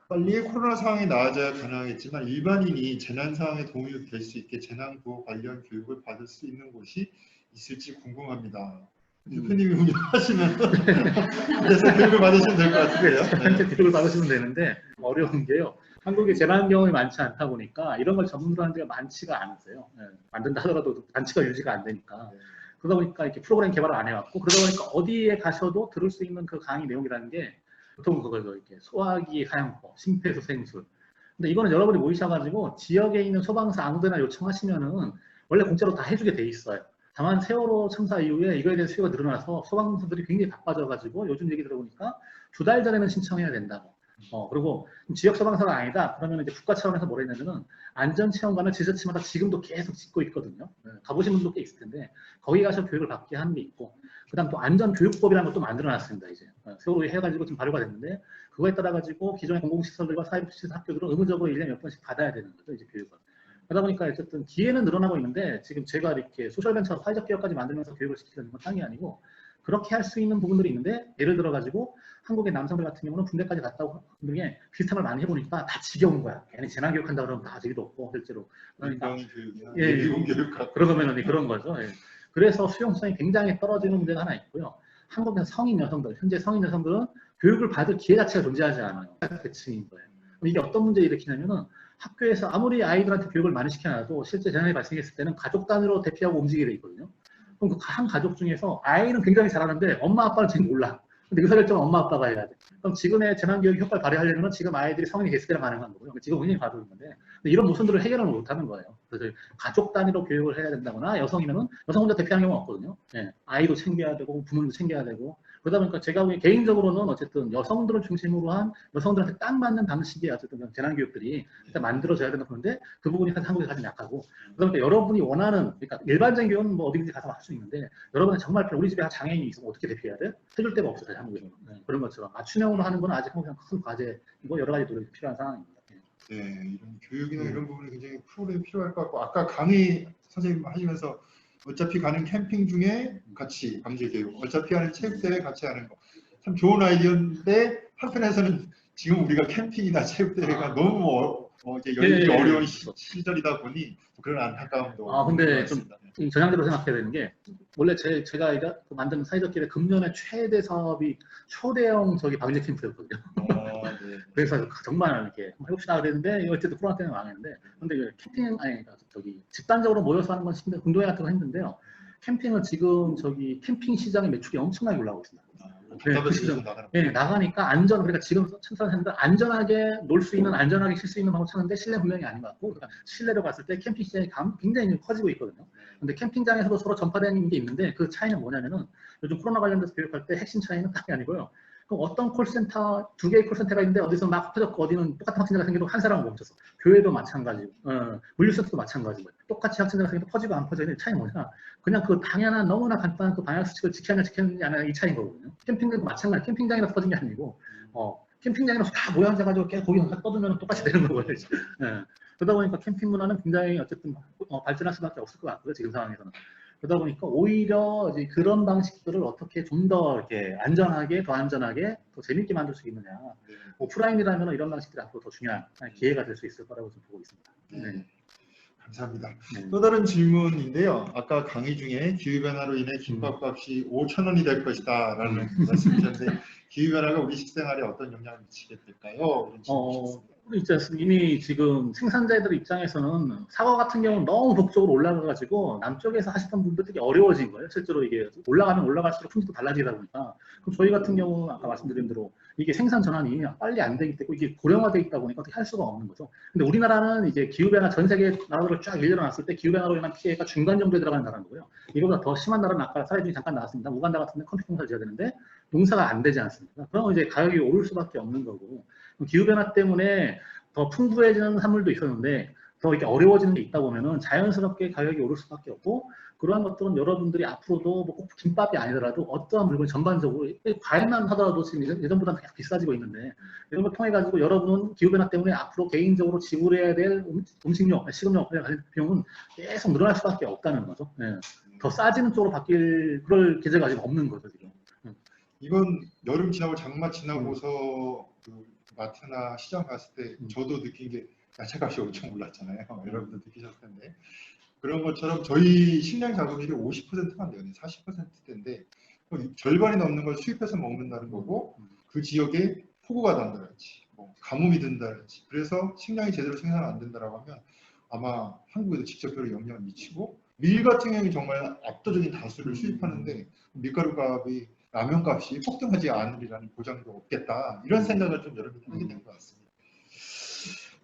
빨리 코로나 상황이 나아져야 가능하겠지만 일반인이 재난 상황에 도움이 될 수 있게 재난구호 관련 교육을 받을 수 있는 곳이 있을지 궁금합니다. 대표님이 운영하시면 그래서 교육을 받으시면 될 것 같은데요. 저한테 교육을 받으시면 되는데 어려운 게요. 한국에 재난 경험이 많지 않다 보니까 이런 걸 전문으로 하는 데가 많지가 않으세요. 만든다 하더라도 단체가 유지가 안 되니까. 그러다 보니까 이렇게 프로그램 개발을 안 해왔고, 그러다 보니까 어디에 가셔도 들을 수 있는 그 강의 내용이라는 게 보통 그거죠. 이렇게 소화기 사용법, 심폐소생술. 근데 이거는 여러분이 모이셔가지고 지역에 있는 소방사 아무데나 요청하시면은 원래 공짜로 다 해주게 돼 있어요. 다만 세월호 참사 이후에 이거에 대한 수요가 늘어나서 소방사들이 굉장히 바빠져가지고 요즘 얘기 들어보니까 2달 전에는 신청해야 된다고. 그리고 지역 소방사가 아니다. 그러면 이제 국가 차원에서 뭐라 했냐면은 안전체험관을 지자체마다 지금도 계속 짓고 있거든요. 가보신 분도 꽤 있을 텐데 거기 가서 교육을 받게 하는 게 있고, 그다음 또 안전교육법이라는 것도 만들어놨습니다. 이제 세월호 해가지고 좀 발효가 됐는데 그거에 따라 가지고 기존의 공공시설들과 사회복지시설 학교들은 의무적으로 1년에 몇 번씩 받아야 되는 거죠. 이제 교육을. 그러다 보니까 어쨌든 기회는 늘어나고 있는데 지금 제가 이렇게 소셜벤처 사회적 기업까지 만들면서 교육을 시키려는 건 땅이 아니고 그렇게 할 수 있는 부분들이 있는데, 예를 들어 가지고 한국의 남성들 같은 경우는 군대까지 갔다 온 분 중에 비슷한 걸 많이 해보니까 다 지겨운 거야. 괜히 재난교육한다 그러면 다 재미도 없고 실제로. 그러니까 예비군 교육 그러면은 그런 거죠. 예. 그래서 수용성이 굉장히 떨어지는 문제가 하나 있고요. 한국의 성인 여성들, 현재 성인 여성들은 교육을 받을 기회 자체가 존재하지 않아요. 계층인 거예요. 이게 어떤 문제를 일으키냐면은 학교에서 아무리 아이들한테 교육을 많이 시켜놔도 실제 재난이 발생했을 때는 가족 단위로 대피하고 움직이게 돼 있거든요. 그럼 그 한 가족 중에서 아이는 굉장히 잘하는데 엄마 아빠는 지금 몰라. 근데 의사결정은 엄마 아빠가 해야 돼. 그럼 지금의 재난교육 효과를 발휘하려면 지금 아이들이 성인이 됐을 때가 가능한 거고요. 지금 굉장히 가도인 건데 이런 모순들을 해결을 못하는 거예요. 그래서 가족 단위로 교육을 해야 된다거나, 여성이면은 여성 혼자 대피하는 경우가 없거든요. 예, 아이도 챙겨야 되고 부모님도 챙겨야 되고. 그러다 보니까 제가 보기엔 개인적으로는 어쨌든 여성들을 중심으로 한 여성들한테 딱 맞는 방식의 어쨌든 재난교육들이 일단 만들어져야 된다고 보는데 그 부분이 한국에 가장 약하고, 그러니까 여러분이 원하는, 그러니까 일반적인 교육은 뭐 어디든지 가서 할 수 있는데 여러분은 정말 우리 집에 장애인이 있으면 어떻게 대피해야 돼? 해줄 데가 없어요, 한국에는. 그런 것처럼 맞춤형으로 하는 건 아직 한국에는 큰 과제이고 여러 가지 노력이 필요한 상황입니다. 네, 이런 교육이나 이런 부분이 굉장히 프로그램이 필요할 것 같고, 아까 강의 선생님 하시면서 어차피 가는 캠핑 중에 같이 강제교육, 어차피 하는 체육대회 같이 하는 거 참 좋은 아이디어인데, 한편에서는 지금 우리가 캠핑이나 체육대회가 너무 이제 열리기 어려운 시절이다 보니 그런 안타까움도 근데 좀 전향적으로 생각해야 되는 게, 원래 제가 만든 사회적 기회 금년에 최대 사업이 초대형 방제 캠프였거든요. 네. 그래서 정말 이렇게 한번 해봅시다 그랬는데 어쨌든 코로나 때문에 망했는데, 근데 캠핑 집단적으로 모여서 하는 건 운동회 같은 거 했는데요. 캠핑은 지금 캠핑 시장의 매출이 엄청나게 올라가고 있습니다. 나가니까 그러니까 지금 참석하는데 안전하게 놀 수 있는, 안전하게 쉴 수 있는 방법 찾는데 실내 분명히 아닌 것 같고, 그러니까 실내로 갔을 때 캠핑 시장이 굉장히 커지고 있거든요. 근데 캠핑장에서도 서로 전파되는 게 있는데 그 차이는 뭐냐면은, 요즘 코로나 관련돼서 교육할 때 핵심 차이는 딱 아니고요. 그럼 어떤 콜센터, 2개의 콜센터가 있는데 어디서 막 터졌고 어디는 똑같은 확진자가 생겨도 한 사람은 멈췄어. 교회도 마찬가지고, 물류센터도 마찬가지고, 똑같이 확진자가 생겨도 퍼지고 안 퍼지는 차이는 뭐냐? 그냥 그 당연한 너무나 간단한 그 방역 수칙을 지켰느냐 안 하느냐 이 차이인 거거든요. 캠핑장도 마찬가지. 캠핑장이라서 퍼진 게 아니고, 캠핑장이라서 다 모여 앉아가지고 계속 거기 떠들면 똑같이 되는 거거든요. 그러다 보니까 캠핑 문화는 굉장히 어쨌든 발전할 수밖에 없을 것 같고요, 지금 상황에서는. 그러다 보니까 오히려 이제 그런 방식들을 어떻게 좀 더 이렇게 안전하게, 더 안전하게, 더 재밌게 만들 수 있느냐. 오프라인이라면 이런 방식들이 앞으로 더 중요한 기회가 될 수 있을 거라고 좀 보고 있습니다. 네. 감사합니다. 또 다른 질문인데요. 아까 강의 중에 기후변화로 인해 김밥값이 5,000원이 될 것이다 라는 말씀이셨는데, 기후변화가 우리 식생활에 어떤 영향을 미치게 될까요? 이런 질문이셨습니다. 이미 지금 생산자들 입장에서는 사과 같은 경우는 너무 북쪽으로 올라가가지고 남쪽에서 하시던 분들이 어려워진 거예요. 실제로 이게 올라가면 올라갈수록 품질도 달라지다 보니까. 그럼 저희 같은 경우는 아까 말씀드린 대로 이게 생산 전환이 빨리 안 되기 때문에 이게 고령화되어 있다 보니까 어떻게 할 수가 없는 거죠. 근데 우리나라는 이제 기후변화 전 세계 나라들을 쫙 일려놨을 때 기후변화로 인한 피해가 중간 정도에 들어가는 나라인 거고요. 이거보다 더 심한 나라는 아까 사례 중에 잠깐 나왔습니다. 우간다 같은 데 컴퓨터 농사를 지어야 되는데 농사가 안 되지 않습니까? 그러면 이제 가격이 오를 수밖에 없는 거고, 기후변화 때문에 더 풍부해지는 산물도 있었는데 더 이렇게 어려워지는 게 있다 보면은 자연스럽게 가격이 오를 수밖에 없고, 그러한 것들은 여러분들이 앞으로도 뭐 꼭 김밥이 아니더라도 어떠한 물건 전반적으로 과일만 하더라도 지금 예전보다 계속 비싸지고 있는데, 이런 걸 통해 가지고 여러분은 기후변화 때문에 앞으로 개인적으로 지불해야 될 음식료, 식음료 관련 비용은 계속 늘어날 수밖에 없다는 거죠. 더 싸지는 쪽으로 바뀔 그럴 계제가 아직 없는 거죠 지금. 이번 여름 지나고 장마 지나고서 그 마트나 시장 갔을 때 저도 느낀 게 야채값이 엄청 올랐잖아요. 여러분도 느끼셨을 텐데, 그런 것처럼 저희 식량 자급률이 50%가 안 돼요. 40%대인데 절반이 넘는 걸 수입해서 먹는다는 거고 그 지역에 폭우가 난다든지 뭐 가뭄이 든다든지 그래서 식량이 제대로 생산 안 된다라고 하면 아마 한국에도 직접적으로 영향을 미치고 밀 같은 경우에 정말 압도적인 다수를 수입하는데 밀가루 값이 라면 값이 폭등하지 않으리라는 보장도 없겠다 이런 생각을 좀 여러분이 하게 된 것 같습니다.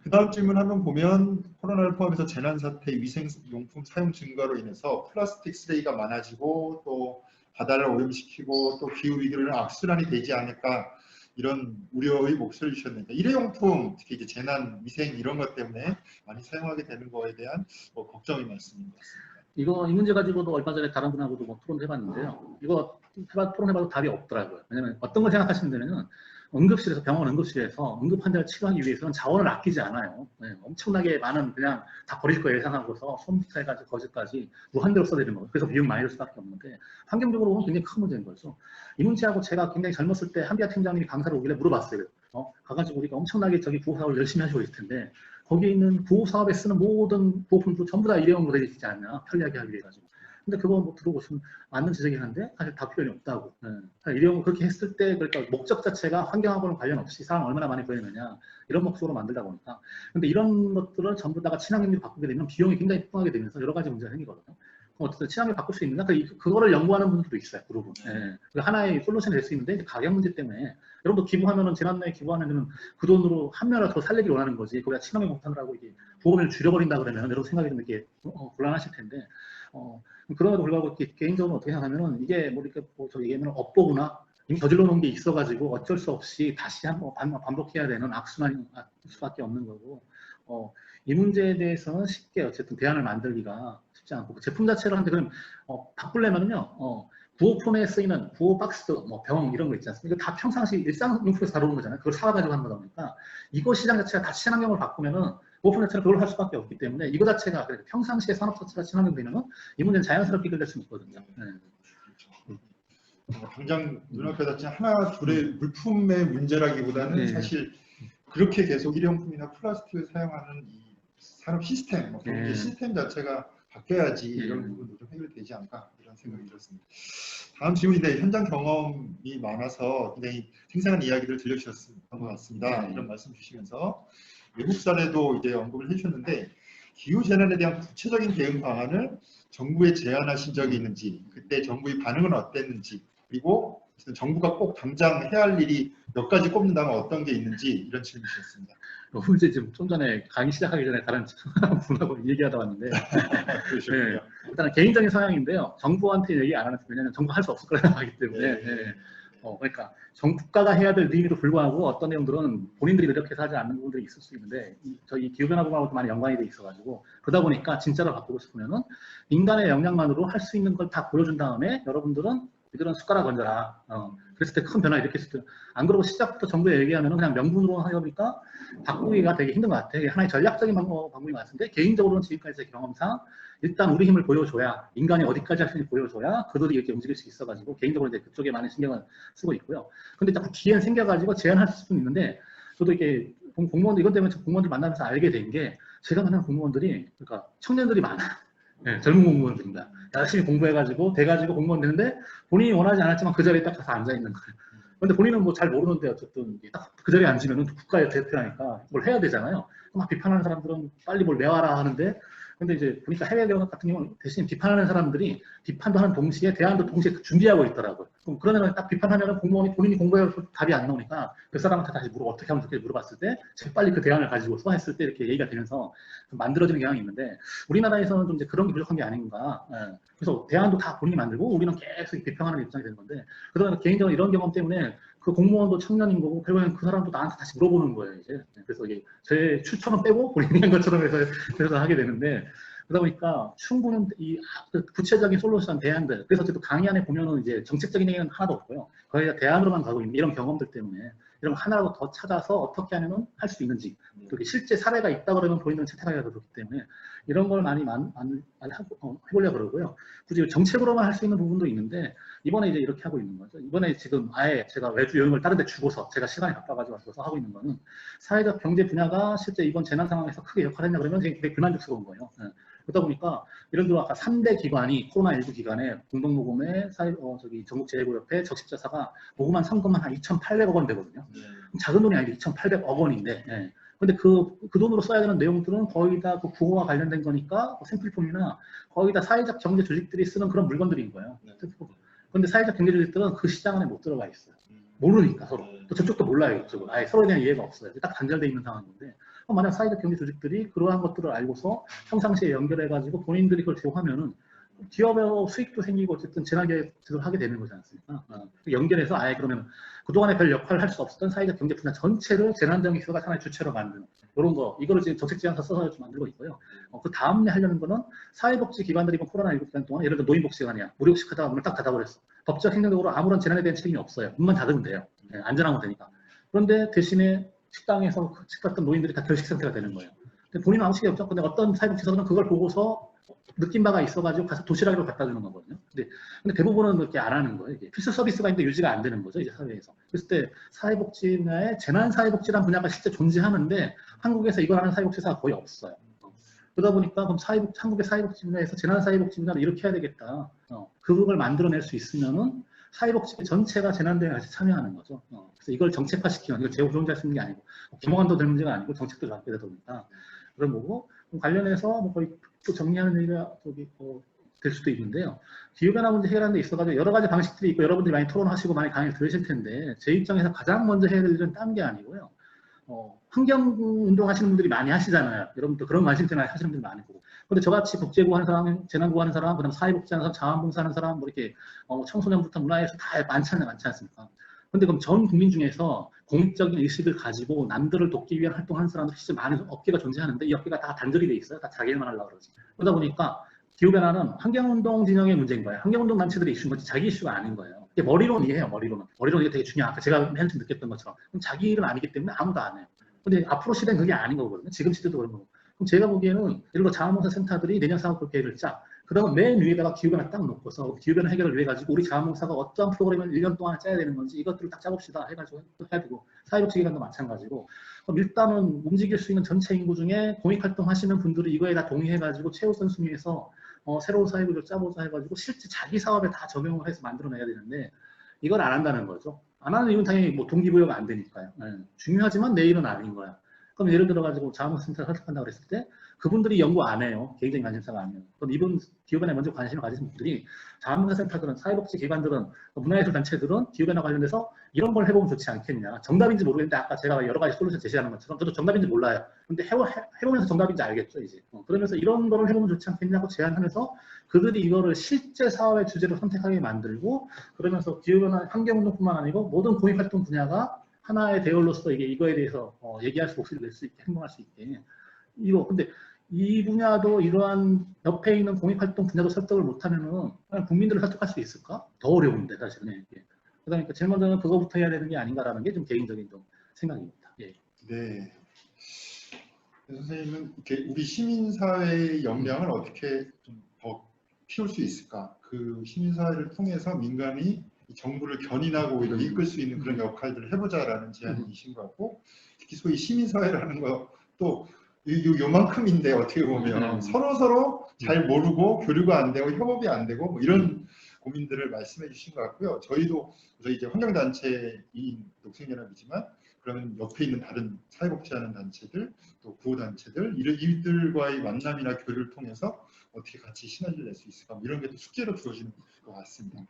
그 다음 질문 한번 보면 코로나를 포함해서 재난사태, 위생용품 사용 증가로 인해서 플라스틱 쓰레기가 많아지고 또 바다를 오염시키고 또 기후위기로는 악순환이 되지 않을까 이런 우려의 목소리를 주셨는데 일회용품 특히 이제 재난, 위생 이런 것 때문에 많이 사용하게 되는 거에 대한 걱정의 말씀인 것 같습니다. 이 문제 가지고도 얼마 전에 다른 분하고도 뭐 토론해봤는데요. 이거 토론해봐도 답이 없더라고요. 왜냐면 어떤 걸 생각하시면 응급실에서 병원 응급실에서 응급 환자를 치료하기 위해서는 자원을 아끼지 않아요. 네, 엄청나게 많은 그냥 다 버릴 거 예상하고서 손부터 해가지고 거기까지 무한대로 써내는 거예요. 그래서 비용 많이 들 수밖에 없는데 환경적으로 보면 굉장히 큰 문제인 거죠. 이 문제하고 제가 굉장히 젊었을 때 한비아 팀장님이 강사를 오길래 물어봤어요. 가가지고 우리가 엄청나게 저기 구호사업을 열심히 하시고 있을 텐데 거기에 있는 구호사업에 쓰는 모든 부품도 전부 다 일회용으로 되어 있지 않냐 편리하게 하기 위해 가지고. 근데 그거 뭐 들어보시면 맞는 지적이긴 한데 사실 다 필요는 없다고. 일회용 그렇게 했을 때 그러니까 목적 자체가 환경하고는 관련 없이 사람 얼마나 많이 버리느냐 이런 목적으로 만들다 보니까. 근데 이런 것들을 전부 다가 친환경으로 바꾸게 되면 비용이 굉장히 폭등하게 되면서 여러 가지 문제가 생기거든요. 어쨌든 친환경 바꿀 수 있느냐? 그거를 연구하는 분들도 있어요, 그룹은. 그 하나의 솔루션이 될 수 있는데 가격 문제 때문에 여러분도 기부하면은 재난에 기부하면은 그 돈으로 한 명을 더 살리기를 원하는 거지. 거기다 친환경 목탄을 하고 이게 보험을 줄여버린다 그러면 여러분 생각이 좀 이렇게 곤란하실 텐데. 그럼에도 불구하고 개인적으로 어떻게 생각하면은 이게 뭐 이렇게 저 얘기하면 업보구나. 이미 저질러 놓은 게 있어가지고 어쩔 수 없이 다시 한번 반복해야 되는 악순환일 수밖에 없는 거고. 이 문제에 대해서는 쉽게 어쨌든 대안을 만들기가 쉽지 않고 그 제품 자체를 하는데 그럼 바꾸려면요 구호품에 쓰이는 구호 박스, 뭐 병 이런 거 있지 않습니까? 이거 다 평상시 일상용품에서 다루는 거잖아요. 그걸 사와가지고 하는 거다 보니까 이거 시장 자체가 다 친환경으로 바꾸면은 구호품 자체는 그걸 할 수밖에 없기 때문에 이거 자체가 평상시에 산업 자체가 친환경 되면은 이 문제는 자연스럽게 해결될 수 있거든요. 당장 눈앞에 닥친 하나 둘의 물품의 문제라기보다는 사실 그렇게 계속 일회용품이나 플라스틱을 사용하는 이 산업 시스템, 경제 시스템 자체가 바뀌어야지 이런 부분도 좀 해결되지 않을까 이런 생각이 들었습니다. 다음 질문인데 현장 경험이 많아서 굉장히 생생한 이야기를 들려주셨던 것 같습니다. 이런 말씀 주시면서 외국 사례도 이제 언급을 해주셨는데 기후 재난에 대한 구체적인 대응 방안을 정부에 제안하신 적이 있는지, 그때 정부의 반응은 어땠는지, 그리고 정부가 꼭 당장 해야 할 일이 몇 가지 꼽는다면 어떤 게 있는지 이런 질문 주셨습니다. 이제 좀 전에 강의 시작하기 전에 다른 분하고 얘기하다 왔는데 일단은 개인적인 성향인데요. 정부한테 얘기 안 하는 왜냐하면 정부가 할 수 없을 거라고 하기 때문에 그러니까 국가가 해야 될 일임에도 불구하고 어떤 내용들은 본인들이 노력해서 하지 않는 부분들이 있을 수 있는데 저희 기후변화부하고도 많이 연관이 돼 있어가지고 그러다 보니까 진짜로 바꾸고 싶으면은 인간의 역량만으로 할 수 있는 걸 다 보여준 다음에 여러분들은 이들은 숟가락 얹어라. 그랬을 때 큰 변화 일으켰을 때 안 그러고 시작부터 정부에 얘기하면 그냥 명분으로 하려니까 바꾸기가 되게 힘든 것 같아요. 이게 하나의 전략적인 방법인 것 같은데 개인적으로는 지금까지의 경험상 일단 우리 힘을 보여줘야 인간이 어디까지 할 수 있는지 보여줘야 그들이 이렇게 움직일 수 있어가지고 개인적으로 이제 그쪽에 많은 신경을 쓰고 있고요. 근데 자꾸 기회는 생겨가지고 제안할 수는 있는데 저도 이렇게 공무원들 이것 때문에 공무원들 만나면서 알게 된 게 제가 만나는 공무원들이 그러니까 청년들이 많아요. 젊은 공무원들입니다. 열심히 공부해가지고 돼가지고 공무원 되는데 본인이 원하지 않았지만 그 자리에 딱 가서 앉아 있는 거예요. 근데 본인은 뭐 잘 모르는데 어쨌든 딱 그 자리에 앉으면 국가의 대표라니까 뭘 해야 되잖아요. 막 비판하는 사람들은 빨리 뭘 외워라 하는데 근데 이제 보니까 해외 경우 같은 경우는 대신 비판하는 사람들이 비판도 하는 동시에 대안도 동시에 준비하고 있더라고요. 그럼 그러면 딱 비판하면 공무원이 본인이 공부해서 답이 안 나오니까 그 사람한테 다시 어떻게 하면 좋겠지 물어봤을 때 재빨리 그 대안을 가지고서 했을 때 이렇게 얘기가 되면서 좀 만들어지는 경향이 있는데 우리나라에서는 좀 이제 그런 게 부족한 게 아닌가. 그래서 대안도 다 본인이 만들고 우리는 계속 비평하는 입장이 되는 건데 그러다 개인적으로 이런 경험 때문에 그 공무원도 청년인 거고 결국엔 그 사람도 나한테 다시 물어보는 거예요 이제. 그래서 이게 제 추천은 빼고 본인이 한 것처럼 해서 하게 되는데 그러다 보니까 충분한 이 구체적인 솔루션 대안들 그래서 저도 강의 안에 보면은 이제 정책적인 얘기는 하나도 없고요 거의 다 대안으로만 가고 있는 이런 경험들 때문에 이런 거 하나라도 더 찾아서 어떻게 하면은 할 수 있는지 그렇게 실제 사례가 있다 그러면 본인은 채택하기가 좋기 때문에 이런 걸 많이 해보려고 그러고요. 굳이 정책으로만 할 수 있는 부분도 있는데 이번에 이제 이렇게 하고 있는 거죠. 이번에 지금 아예 제가 외주 여행을 다른 데 주고서 제가 시간이 바빠가지고 와서 하고 있는 거는 사회적 경제 분야가 실제 이번 재난 상황에서 크게 역할을 했냐 그러면 되게 불만족스러운 거예요. 그러다 보니까 예를 들어 아까 3대 기관이 코로나19 기간에 공동모금에 전국재해구협회 적십자사가 모금한 상금은 한 2,800억 원 되거든요. 작은 돈이 아니고 2,800억 원인데, 예. 근데 그 돈으로 써야 되는 내용들은 거의 다 그 국어와 관련된 거니까 생필품이나 거의 다 사회적 경제 조직들이 쓰는 그런 물건들인 거예요. 그런데 사회적 경제 조직들은 그 시장 안에 못 들어가 있어요. 모르니까 서로. 또 저쪽도 몰라요, 이쪽은. 아예 서로에 대한 이해가 없어요. 딱 단절되어 있는 상황인데, 만약 사회적 경제 조직들이 그러한 것들을 알고서 평상시에 연결해가지고 본인들이 그걸 제공하면은 기업의 수익도 생기고 어쨌든 재난계획을 하게 되는 거지 않습니까? 연결해서 아예 그러면 그동안에 별 역할을 할 수 없었던 사회적 경제 분야 전체를 재난정의소가 하나의 주체로 만드는 이런 거, 이거를 지금 정책지원서 써서 좀 만들고 있고요. 그 다음에 하려는 거는 사회복지기관들이 코로나19 기간 동안 예를 들어 노인복지관이야. 무료식 하다가 문을 딱 닫아버렸어. 법적 행정적으로 아무런 재난에 대한 책임이 없어요. 문만 닫으면 돼요. 네, 안전하면 되니까. 그런데 대신에 식당에서 갔던 노인들이 다 결식 상태가 되는 거예요. 근데 본인은 아무 책임이 없죠. 근데 어떤 사회복지사들은 그걸 보고서 느낀 바가 있어가지고 가서 도시락으로 갖다 주는 거거든요. 근데 대부분은 그렇게 안 하는 거예요. 이게 필수 서비스가 있는데 유지가 안 되는 거죠, 이제 사회에서. 그랬을 때 사회복지의 재난사회복지라는 분야가 실제 존재하는데 한국에서 이걸 하는 사회복지사가 거의 없어요. 그러다 보니까 그럼 한국의 사회복지 분야에서 재난사회복지 분야를 이렇게 해야 되겠다. 그걸 만들어낼 수 있으면은 사회복지 전체가 재난대응에 같이 참여하는 거죠. 그래서 이걸 정책화시키면, 이걸 제가 혼자 쓰는 게 아니고, 김호관도 될 문제가 아니고 정책도 잡게 되다 보니까 그런 거고, 관련해서 뭐 거의 또 정리하는 얘기가 될 수도 있는데요. 기후변화 문제 해결하는 데 있어가지고 여러 가지 방식들이 있고 여러분들이 많이 토론하시고 많이 강의를 들으실 텐데 제 입장에서 가장 먼저 해야 될 일은 딴 게 아니고요. 환경운동 하시는 분들이 많이 하시잖아요. 여러분도 그런 관심 때문에 하시는 분들이 많을 거고. 근데 저같이 국제구 하는 사람, 재난구 하는 사람, 그다음 사회복지 하는 사람, 자원봉사 하는 사람, 뭐 이렇게 청소년부터 문화에서 다 많지 않습니까? 근데 그럼 전 국민 중에서 공익적인 의식을 가지고 남들을 돕기 위한 활동하는 사람들이 진짜 많은 업계가 존재하는데 이 업계가 다 단절이 돼 있어요. 다 자기 일만 하려고 그러지. 그러다 보니까 기후변화는 환경운동 진영의 문제인 거예요. 환경운동 단체들의 이슈인 거지 자기 이슈가 아닌 거예요. 이게 머리로는 이해해요. 머리로는 이게 되게 중요하다. 아까 제가 맨 처음 느꼈던 것처럼 그럼 자기 일은 아니기 때문에 아무도 안 해요. 근데 앞으로 시대는 그게 아닌 거거든요. 지금 시대도 그런 거고. 그럼 제가 보기에는 예를 들어 자원봉사 센터들이 내년 사업 계획을 짜. 그러면 맨 위에다가 기후변화 딱 놓고서 기후변화 해결을 위해 가지고 우리 자원봉사가 어떠한 프로그램을 1년 동안 짜야 되는 건지 이것들을 딱 짜봅시다 해가지고 해야 되고 사회복지기관도 마찬가지고 그럼 일단은 움직일 수 있는 전체 인구 중에 공익활동 하시는 분들이 이거에 다 동의해가지고 최우선 순위에서 새로운 사회구조를 짜보자 해가지고 실제 자기 사업에 다 적용을 해서 만들어내야 되는데 이걸 안 한다는 거죠. 안 하는 이유는 당연히 뭐 동기부여가 안 되니까요. 중요하지만 내 일은 아닌 거야. 그럼 예를 들어가지고 자원봉사센터를 설득한다고 그랬을 때 그분들이 연구 안 해요. 개인적인 관심사가 아니에요. 그럼 이분 기후변화에 먼저 관심을 가지신 분들이 자원봉사센터들은 사회복지 기관들은 문화예술 단체들은 기후변화 관련돼서 이런 걸 해보면 좋지 않겠냐. 정답인지 모르겠는데 아까 제가 여러 가지 솔루션 제시하는 것처럼 저도 정답인지 몰라요. 근데 해보면서 정답인지 알겠죠 이제. 그러면서 이런 거를 해보면 좋지 않겠냐고 제안하면서 그들이 이거를 실제 사업의 주제로 선택하게 만들고 그러면서 기후변화 환경운동뿐만 아니고 모든 공익활동 분야가 하나의 대열로서 이거에 대해서 얘기할 수 목소리를 낼 수 있게 행동할 수 있게 근데 이 분야도 이러한 옆에 있는 공익활동 분야도 설득을 못하면은 국민들을 설득할 수 있을까? 더 어려운데 사실은. 그러니까 제일 먼저는 그거부터 해야 되는 게 아닌가라는 게 좀 개인적인 좀 생각입니다. 예. 네. 선생님은 이렇게 우리 시민사회의 역량을 어떻게 좀 더 키울 수 있을까? 그 시민사회를 통해서 민간이 정부를 견인하고 오히려 이끌 수 있는 그런 역할들을 해보자라는 제안이신 것 같고 특히 소위 시민사회라는 것도 요만큼인데 어떻게 보면 서로 잘 모르고 교류가 안 되고 협업이 안 되고 뭐 이런 고민들을 말씀해 주신 것 같고요. 저희 이제 환경단체인 녹색연합이지만 그러면 옆에 있는 다른 사회복지하는 단체들 또 구호단체들 이들과의 만남이나 교류를 통해서 어떻게 같이 시너지를 낼 수 있을까 이런 게 또 숙제로 주어지는 것 같습니다.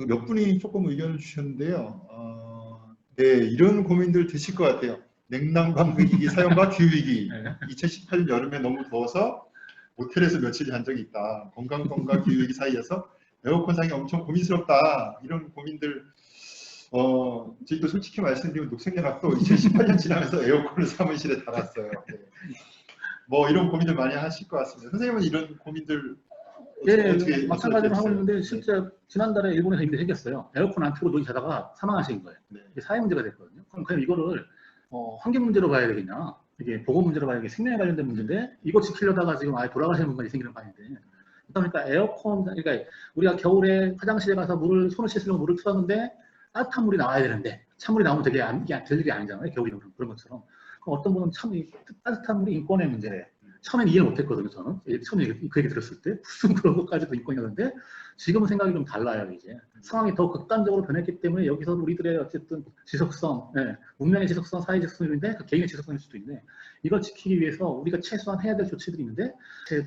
몇 분이 조금 의견을 주셨는데요. 네, 이런 고민들 드실 것 같아요. 냉난방위기 사용과 기후위기. 2018년 여름에 너무 더워서 모텔에서 며칠 잔 적이 있다. 건강권과 기후위기 사이에서 에어컨 사용이 엄청 고민스럽다. 이런 고민들 저희도 솔직히 말씀드리면 녹색연합도 2018년 지나면서 에어컨을 사무실에 달았어요. 네. 뭐 이런 고민들 많이 하실 것 같습니다. 선생님은 이런 고민들 어떻게 마찬가지로 하고 있는데 실제 지난달에 일본에서 이미 생겼어요. 에어컨 안 틀고 눈이 자다가 사망하신 거예요. 이게 사회 문제가 됐거든요. 그럼 이거를 환경 문제로 봐야 되겠냐? 이게 보건 문제로 봐야 되겠냐? 생명에 관련된 문제인데 이거 지키려다가 지금 아예 돌아가시는 분들이 생기는 판인데. 그러니까 에어컨, 그러니까 우리가 겨울에 화장실에 가서 손을 씻으려고 물을 틀었는데 따뜻한 물이 나와야 되는데 찬물이 나오면 되게 될 일이 아니잖아요. 겨울이면 그런 것처럼. 그럼 어떤 분은 참 따뜻한 물이 인권의 문제래. 처음엔 이해를 못했거든요. 저는 처음에 그 얘기 들었을 때 무슨 그런 것까지도 인권이었는데 지금은 생각이 좀 달라요. 이제 상황이 더 극단적으로 변했기 때문에 여기서 우리들의 어쨌든 지속성, 문명의 지속성, 사회 지속성인데 그 개인의 지속성일 수도 있는데 이걸 지키기 위해서 우리가 최소한 해야 될 조치들이 있는데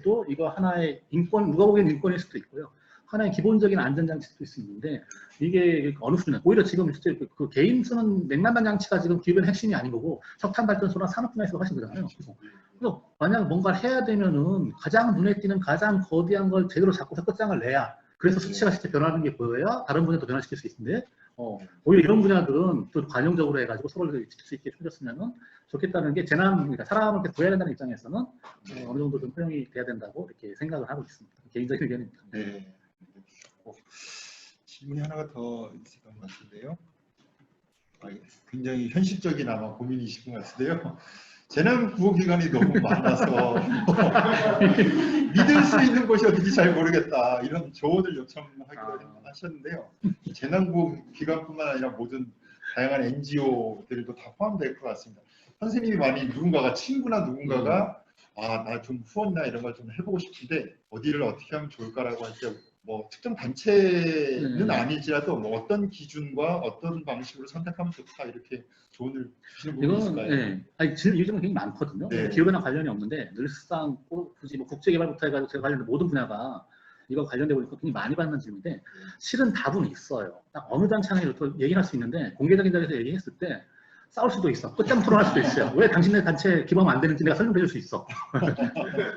또 이거 하나의 인권, 누가 보기엔 인권일 수도 있고요. 하나의 기본적인 안전장치일 수도 있는데 이게 어느 수준에 오히려 지금 실제 그 개인 쓰는 냉난방 장치가 지금 기업의 핵심이 아닌 거고 석탄 발전소나 산업 분야에서 하신 거잖아요. 그래서 만약 뭔가를 해야 되면은 가장 눈에 띄는 가장 거대한 걸 제대로 잡고서 끝장을 내야 그래서 수치가 실제 변하는 게 보여야 다른 분야도 변화시킬 수 있는데 오히려 이런 분야들은 또 관용적으로 해가지고 서로를 지킬 수 있게 해줬으면 좋겠다는 게 재난, 그러니까 사람을 이렇게 구해야 된다는 입장에서는 어느 정도 좀 허용이 돼야 된다고 이렇게 생각을 하고 있습니다. 개인적인 의견입니다. 네. 질문이 하나가 더 있을 것 같은데요. 굉장히 현실적인 아마 고민이실 것 같은데요. 재난 구호 기관이 너무 많아서 믿을 수 있는 곳이 어딘지 잘 모르겠다 이런 조언을 요청하기로 하셨는데요. 재난 구호 기관뿐만 아니라 모든 다양한 NGO들도 다 포함될 것 같습니다. 선생님이 많이 누군가가 친구나 누군가가 나 좀 후원이나 이런 걸 좀 해보고 싶은데 어디를 어떻게 하면 좋을까라고 할 때 뭐 특정 단체는 아니지라도 뭐 어떤 기준과 어떤 방식으로 선택하면 좋다 이렇게 조언을 주시는 부분이 있을까요? 네. 아니, 요즘은 굉장히 많거든요. 네. 기업이랑 관련이 없는데 늘상 굳이 뭐 국제개발부터 해가지고 제가 관련된 모든 분야가 이거 관련되고 있고 굉장히 많이 받는 질문인데 실은 답은 있어요. 딱 어느 단체나 또 얘기할 수 있는데 공개적인 자리에서 얘기했을 때 싸울 수도 있어. 끝장 토론할 수도 있어요. 왜 당신네 단체 기부하면 안 되는지 내가 설명해 줄 수 있어.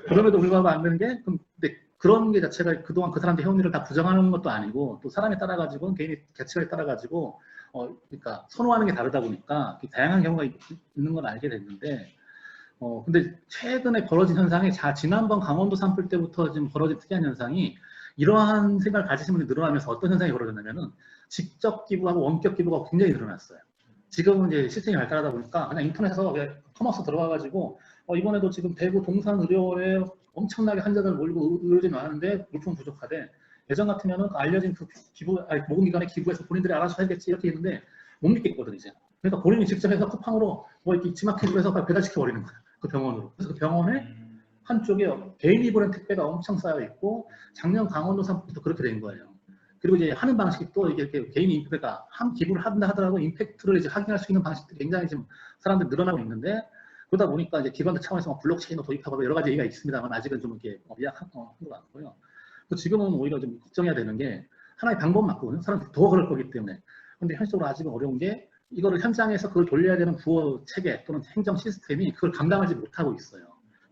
그럼에도 불구하고 안 되는 게 근데 그런 게 자체가 그동안 그 사람들 해온 일을 다 부정하는 것도 아니고 또 사람에 따라 가지고 개인의 가치관에 따라 가지고 그러니까 선호하는 게 다르다 보니까 다양한 경우가 있는 걸 알게 됐는데 근데 최근에 벌어진 현상이 지난번 강원도 산불 때부터 지금 벌어진 특이한 현상이 이러한 생각을 가지신 분들이 늘어나면서 어떤 현상이 벌어졌냐면은 직접 기부하고 원격 기부가 굉장히 늘어났어요. 지금은 이제 시스템이 발달하다 보니까 그냥 인터넷에서 커머스 들어가가지고 이번에도 지금 대구 동산의료원에 엄청나게 환자들 몰리고 의료진이 많은데 물품 부족하대. 예전 같으면은 알려진 그 모금기관에 기부해서 본인들이 알아서 해야겠지 이렇게 했는데 못 믿겠거든 이제. 그러니까 본인이 직접 해서 쿠팡으로 뭐 이렇게 지마켓으로 해서 배달시켜 버리는 거야. 그 병원으로. 그래서 그 병원에 한쪽에 개인이 보낸 택배가 엄청 쌓여 있고 작년 강원도 산불도 그렇게 된 거예요. 그리고 이제 하는 방식이 또 이렇게 개인 임팩트가 기부를 한다 하더라도 임팩트를 이제 확인할 수 있는 방식들이 굉장히 지금 사람들이 늘어나고 있는데 그러다 보니까 이제 기관들 차원에서 블록체인을 도입하고 여러 가지 얘기가 있습니다만 아직은 좀 이렇게 미약한 것 같고요. 지금은 오히려 좀 걱정해야 되는 게 하나의 방법 맞거든요. 사람들이 더 그럴 거기 때문에. 근데 현실적으로 아직은 어려운 게 이거를 현장에서 그걸 돌려야 되는 부어 체계 또는 행정 시스템이 그걸 감당하지 못하고 있어요.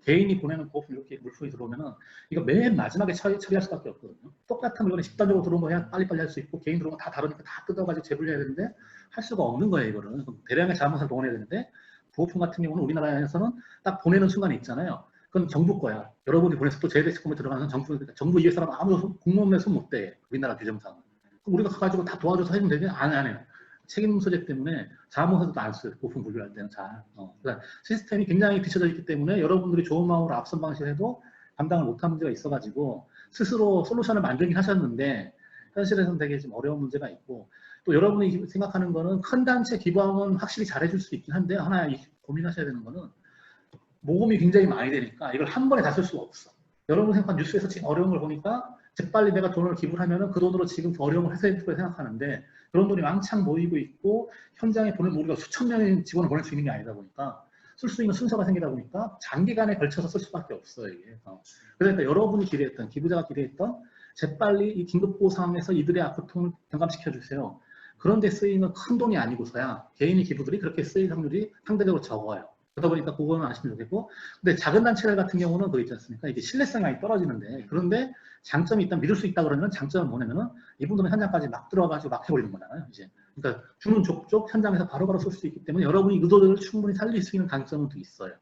개인이 보내는 보호품 이렇게 물품이 들어오면은 이거 맨 마지막에 처리할 수밖에 없거든요. 똑같은 물건이 집단적으로 들어오면 그냥 빨리빨리 할 수 있고 개인 들어오면 다 다르니까 다 뜯어가지고 재분리해야 되는데 할 수가 없는 거예요. 이거를 대량의 자원을 동원해야 되는데 보호품 같은 경우는 우리나라에서는 딱 보내는 순간에 있잖아요. 그건 정부 거야. 여러분이 보내서 또 제대시스템에 들어가는 정부 이해 사람 아무도 공무원에 손 못 대. 우리나라 규정상. 그럼 우리가 가가지고 다 도와줘서 해주면 되냐? 안 해요. 책임 소재 때문에 자원사도 안 써요. 보품 분류할 때는 잘. 그러니까 시스템이 굉장히 뒤쳐져 있기 때문에 여러분들이 좋은 마음으로 앞선 방식을 해도 감당을 못한 문제가 있어가지고 스스로 솔루션을 만들긴 하셨는데 현실에서는 되게 좀 어려운 문제가 있고 또 여러분이 생각하는 거는 큰 단체 기부하면 확실히 잘해줄 수 있긴 한데 하나 고민하셔야 되는 거는 모금이 굉장히 많이 되니까 이걸 한 번에 다 쓸 수가 없어. 여러분 생각한 뉴스에서 지금 어려운 걸 보니까 재빨리 내가 돈을 기부를 하면은 그 돈으로 지금 어려운 걸 해소해 줄 거라 생각하는데 그런 돈이 왕창 모이고 있고 현장에 보내면 우리가 수천 명의 직원을 보낼 수 있는 게 아니다 보니까 쓸 수 있는 순서가 생기다 보니까 장기간에 걸쳐서 쓸 수밖에 없어요. 이게. 그러니까 여러분이 기대했던 기부자가 기대했던 재빨리 이 긴급보호 상황에서 이들의 아픔을 경감시켜 주세요. 그런데 쓰이는 큰 돈이 아니고서야 개인의 기부들이 그렇게 쓰일 확률이 상대적으로 적어요. 그러다 보니까 그거는 아시면 좋겠고 근데 작은 단체들 같은 경우는 그거 있지 않습니까? 이게 신뢰성이 많이 떨어지는데 그런데 장점이 있다 믿을 수 있다 그러면 장점은 뭐냐면은 이분들은 현장까지 막 들어가지고 막 해버리는 거잖아요. 이제 그러니까 주문 족족 현장에서 바로바로 쓸 수 있기 때문에 여러분이 의도를 충분히 살릴 수 있는 강점은 또 있어요.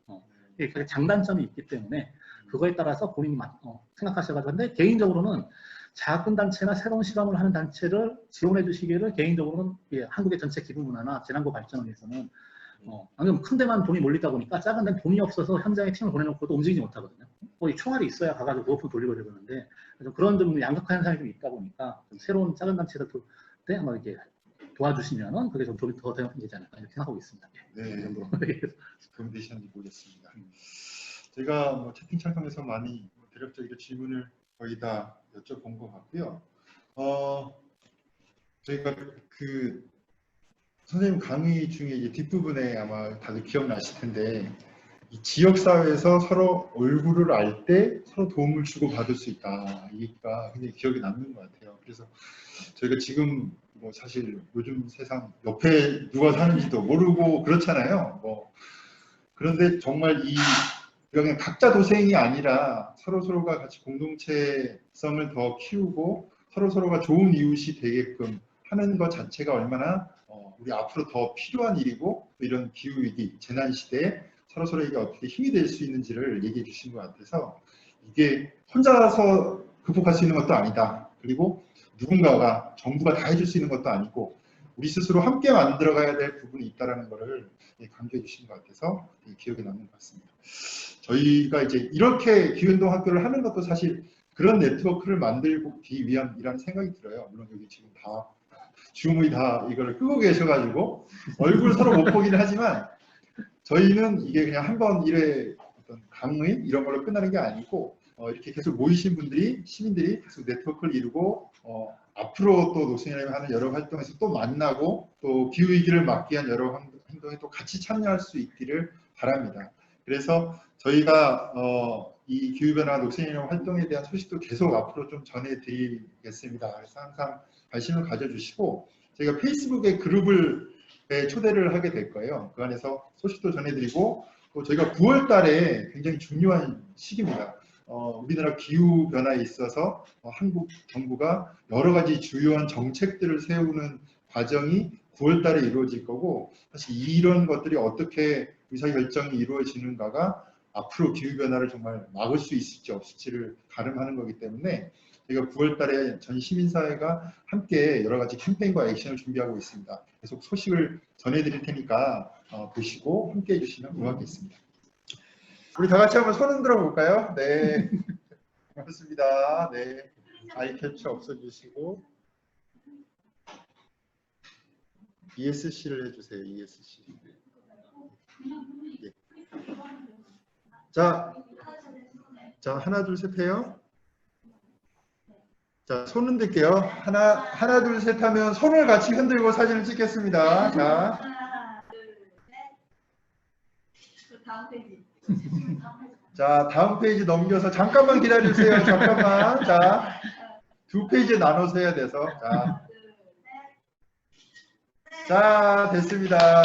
이게 장단점이 있기 때문에 그거에 따라서 본인이 생각하셔가지고 근데 개인적으로는 작은 단체나 새로운 실험을 하는 단체를 지원해 주시기를 개인적으로는 한국의 전체 기부 문화나 재난구 발전을 위해서는 아니면 큰 데만 돈이 몰리다 보니까 작은 데는 돈이 없어서 현장에 팀을 보내놓고도 움직이지 못하거든요. 거의 총알이 있어야 가가지고 보호품 돌리고 그러는데 그런 좀 양극화 현상이 좀 있다 보니까 좀 새로운 작은 단체들도 아마 이렇게 도와주시면은 그게 좀 도움이 더 되지 않을까 이렇게 생각하고 있습니다. 네, 이 정도로. 도움이 되셨는지 모르겠습니다. 제가 뭐 채팅창 통해서 많이 대략적인 질문을 거의 다 여쭤본 것 같고요. 저희가 그 선생님 강의 중에 이제 뒷부분에 아마 다들 기억나실 텐데, 이 지역사회에서 서로 얼굴을 알 때 서로 도움을 주고 받을 수 있다. 이 얘기가 굉장히 기억에 남는 것 같아요. 그래서 저희가 지금 뭐 사실 요즘 세상 옆에 누가 사는지도 모르고 그렇잖아요. 뭐 그런데 정말 이 그냥 각자 도생이 아니라 서로가 같이 공동체성을 더 키우고 서로가 좋은 이웃이 되게끔 하는 것 자체가 얼마나 우리 앞으로 더 필요한 일이고, 이런 기후위기, 재난시대에 서로에게 어떻게 힘이 될 수 있는지를 얘기해 주신 것 같아서, 이게 혼자서 극복할 수 있는 것도 아니다. 그리고 누군가가, 정부가 다 해줄 수 있는 것도 아니고, 우리 스스로 함께 만들어가야 될 부분이 있다는 것을 강조해 주신 것 같아서 기억에 남는 것 같습니다. 저희가 이제 이렇게 기후운동 학교를 하는 것도 사실 그런 네트워크를 만들기 위함이라는 생각이 들어요. 물론 여기 지금 다 줌이 다 이거를 끄고 계셔가지고 얼굴 서로 못 보긴 하지만, 저희는 이게 그냥 한번 일회 어떤 강의 이런 걸로 끝나는 게 아니고, 이렇게 계속 모이신 분들이, 시민들이 계속 네트워크를 이루고 앞으로 또 녹색연합이 하는 여러 활동에서 또 만나고, 또 기후위기를 막기 위한 여러 행동에 또 같이 참여할 수 있기를 바랍니다. 그래서 저희가 이 기후변화 녹색연합 활동에 대한 소식도 계속 앞으로 좀 전해드리겠습니다. 그래서 항상 관심을 가져주시고, 저희가 페이스북에 그룹을 초대를 하게 될 거예요. 그 안에서 소식도 전해드리고, 또 저희가 9월 달에 굉장히 중요한 시기입니다. 우리나라 기후변화에 있어서 한국 정부가 여러 가지 주요한 정책들을 세우는 과정이 9월 달에 이루어질 거고, 사실 이런 것들이 어떻게 의사결정이 이루어지는가가 앞으로 기후변화를 정말 막을 수 있을지 없을지를 가름하는 거기 때문에, 저희가 9월 달에 전 시민사회가 함께 여러 가지 캠페인과 액션을 준비하고 있습니다. 계속 소식을 전해드릴 테니까 보시고 함께 해주시면 고맙겠습니다. 우리 다 같이 한번 손 흔들어 볼까요? 네. 고맙습니다. 네. 아이 캡처 없애주시고 ESC를 해주세요. ESC. 예. 자, 하나 둘 셋 해요. 자, 손 흔들게요. 하나 둘 셋 하면 손을 같이 흔들고 사진을 찍겠습니다. 자. 하나, 둘, 셋. 다음 페이지. 자, 다음 페이지 넘겨서 잠깐만 기다려주세요. 잠깐만. 자, 2페이지 나눠서 해야 돼서. 자, 됐습니다.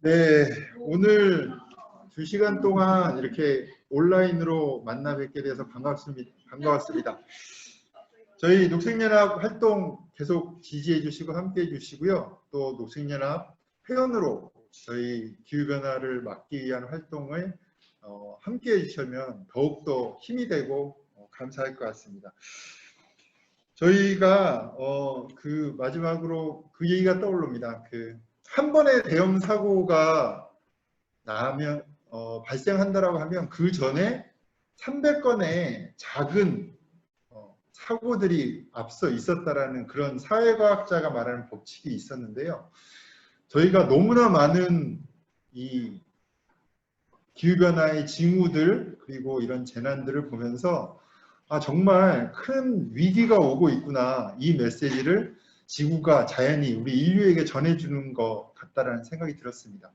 네, 오늘 2시간 동안 이렇게 온라인으로 만나 뵙게 돼서 반가웠습니다. 저희 녹색연합 활동 계속 지지해 주시고 함께 해 주시고요. 또 녹색연합 회원으로 저희 기후변화를 막기 위한 활동을 함께 해주시면 더욱더 힘이 되고 감사할 것 같습니다. 저희가 그 마지막으로 그 얘기가 떠오릅니다. 한 번의 대형 사고가 나면 발생한다라고 하면 그 전에 300건의 작은 사고들이 앞서 있었다라는 그런 사회과학자가 말하는 법칙이 있었는데요. 저희가 너무나 많은 이 기후변화의 징후들, 그리고 이런 재난들을 보면서 정말 큰 위기가 오고 있구나, 이 메시지를 지구가, 자연이 우리 인류에게 전해주는 것 같다라는 생각이 들었습니다.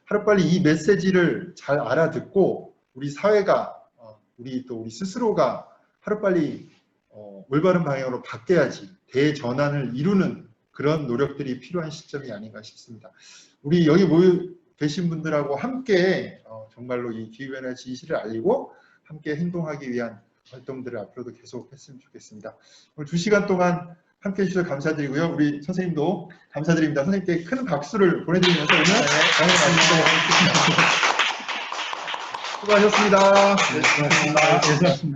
하루빨리 이 메시지를 잘 알아듣고 우리 사회가, 우리 스스로가 하루빨리 올바른 방향으로 바뀌어야지 대전환을 이루는 그런 노력들이 필요한 시점이 아닌가 싶습니다. 우리 여기 모여 계신 분들하고 함께 정말로 이 기후변화 진실을 알리고 함께 행동하기 위한 활동들을 앞으로도 계속 했으면 좋겠습니다. 오늘 2시간 동안 함께 해주셔서 감사드리고요. 우리 선생님도 감사드립니다. 선생님께 큰 박수를 보내드리면서 오늘 강의 마치도록 하겠습니다. 수고하셨습니다. 네, 고맙습니다.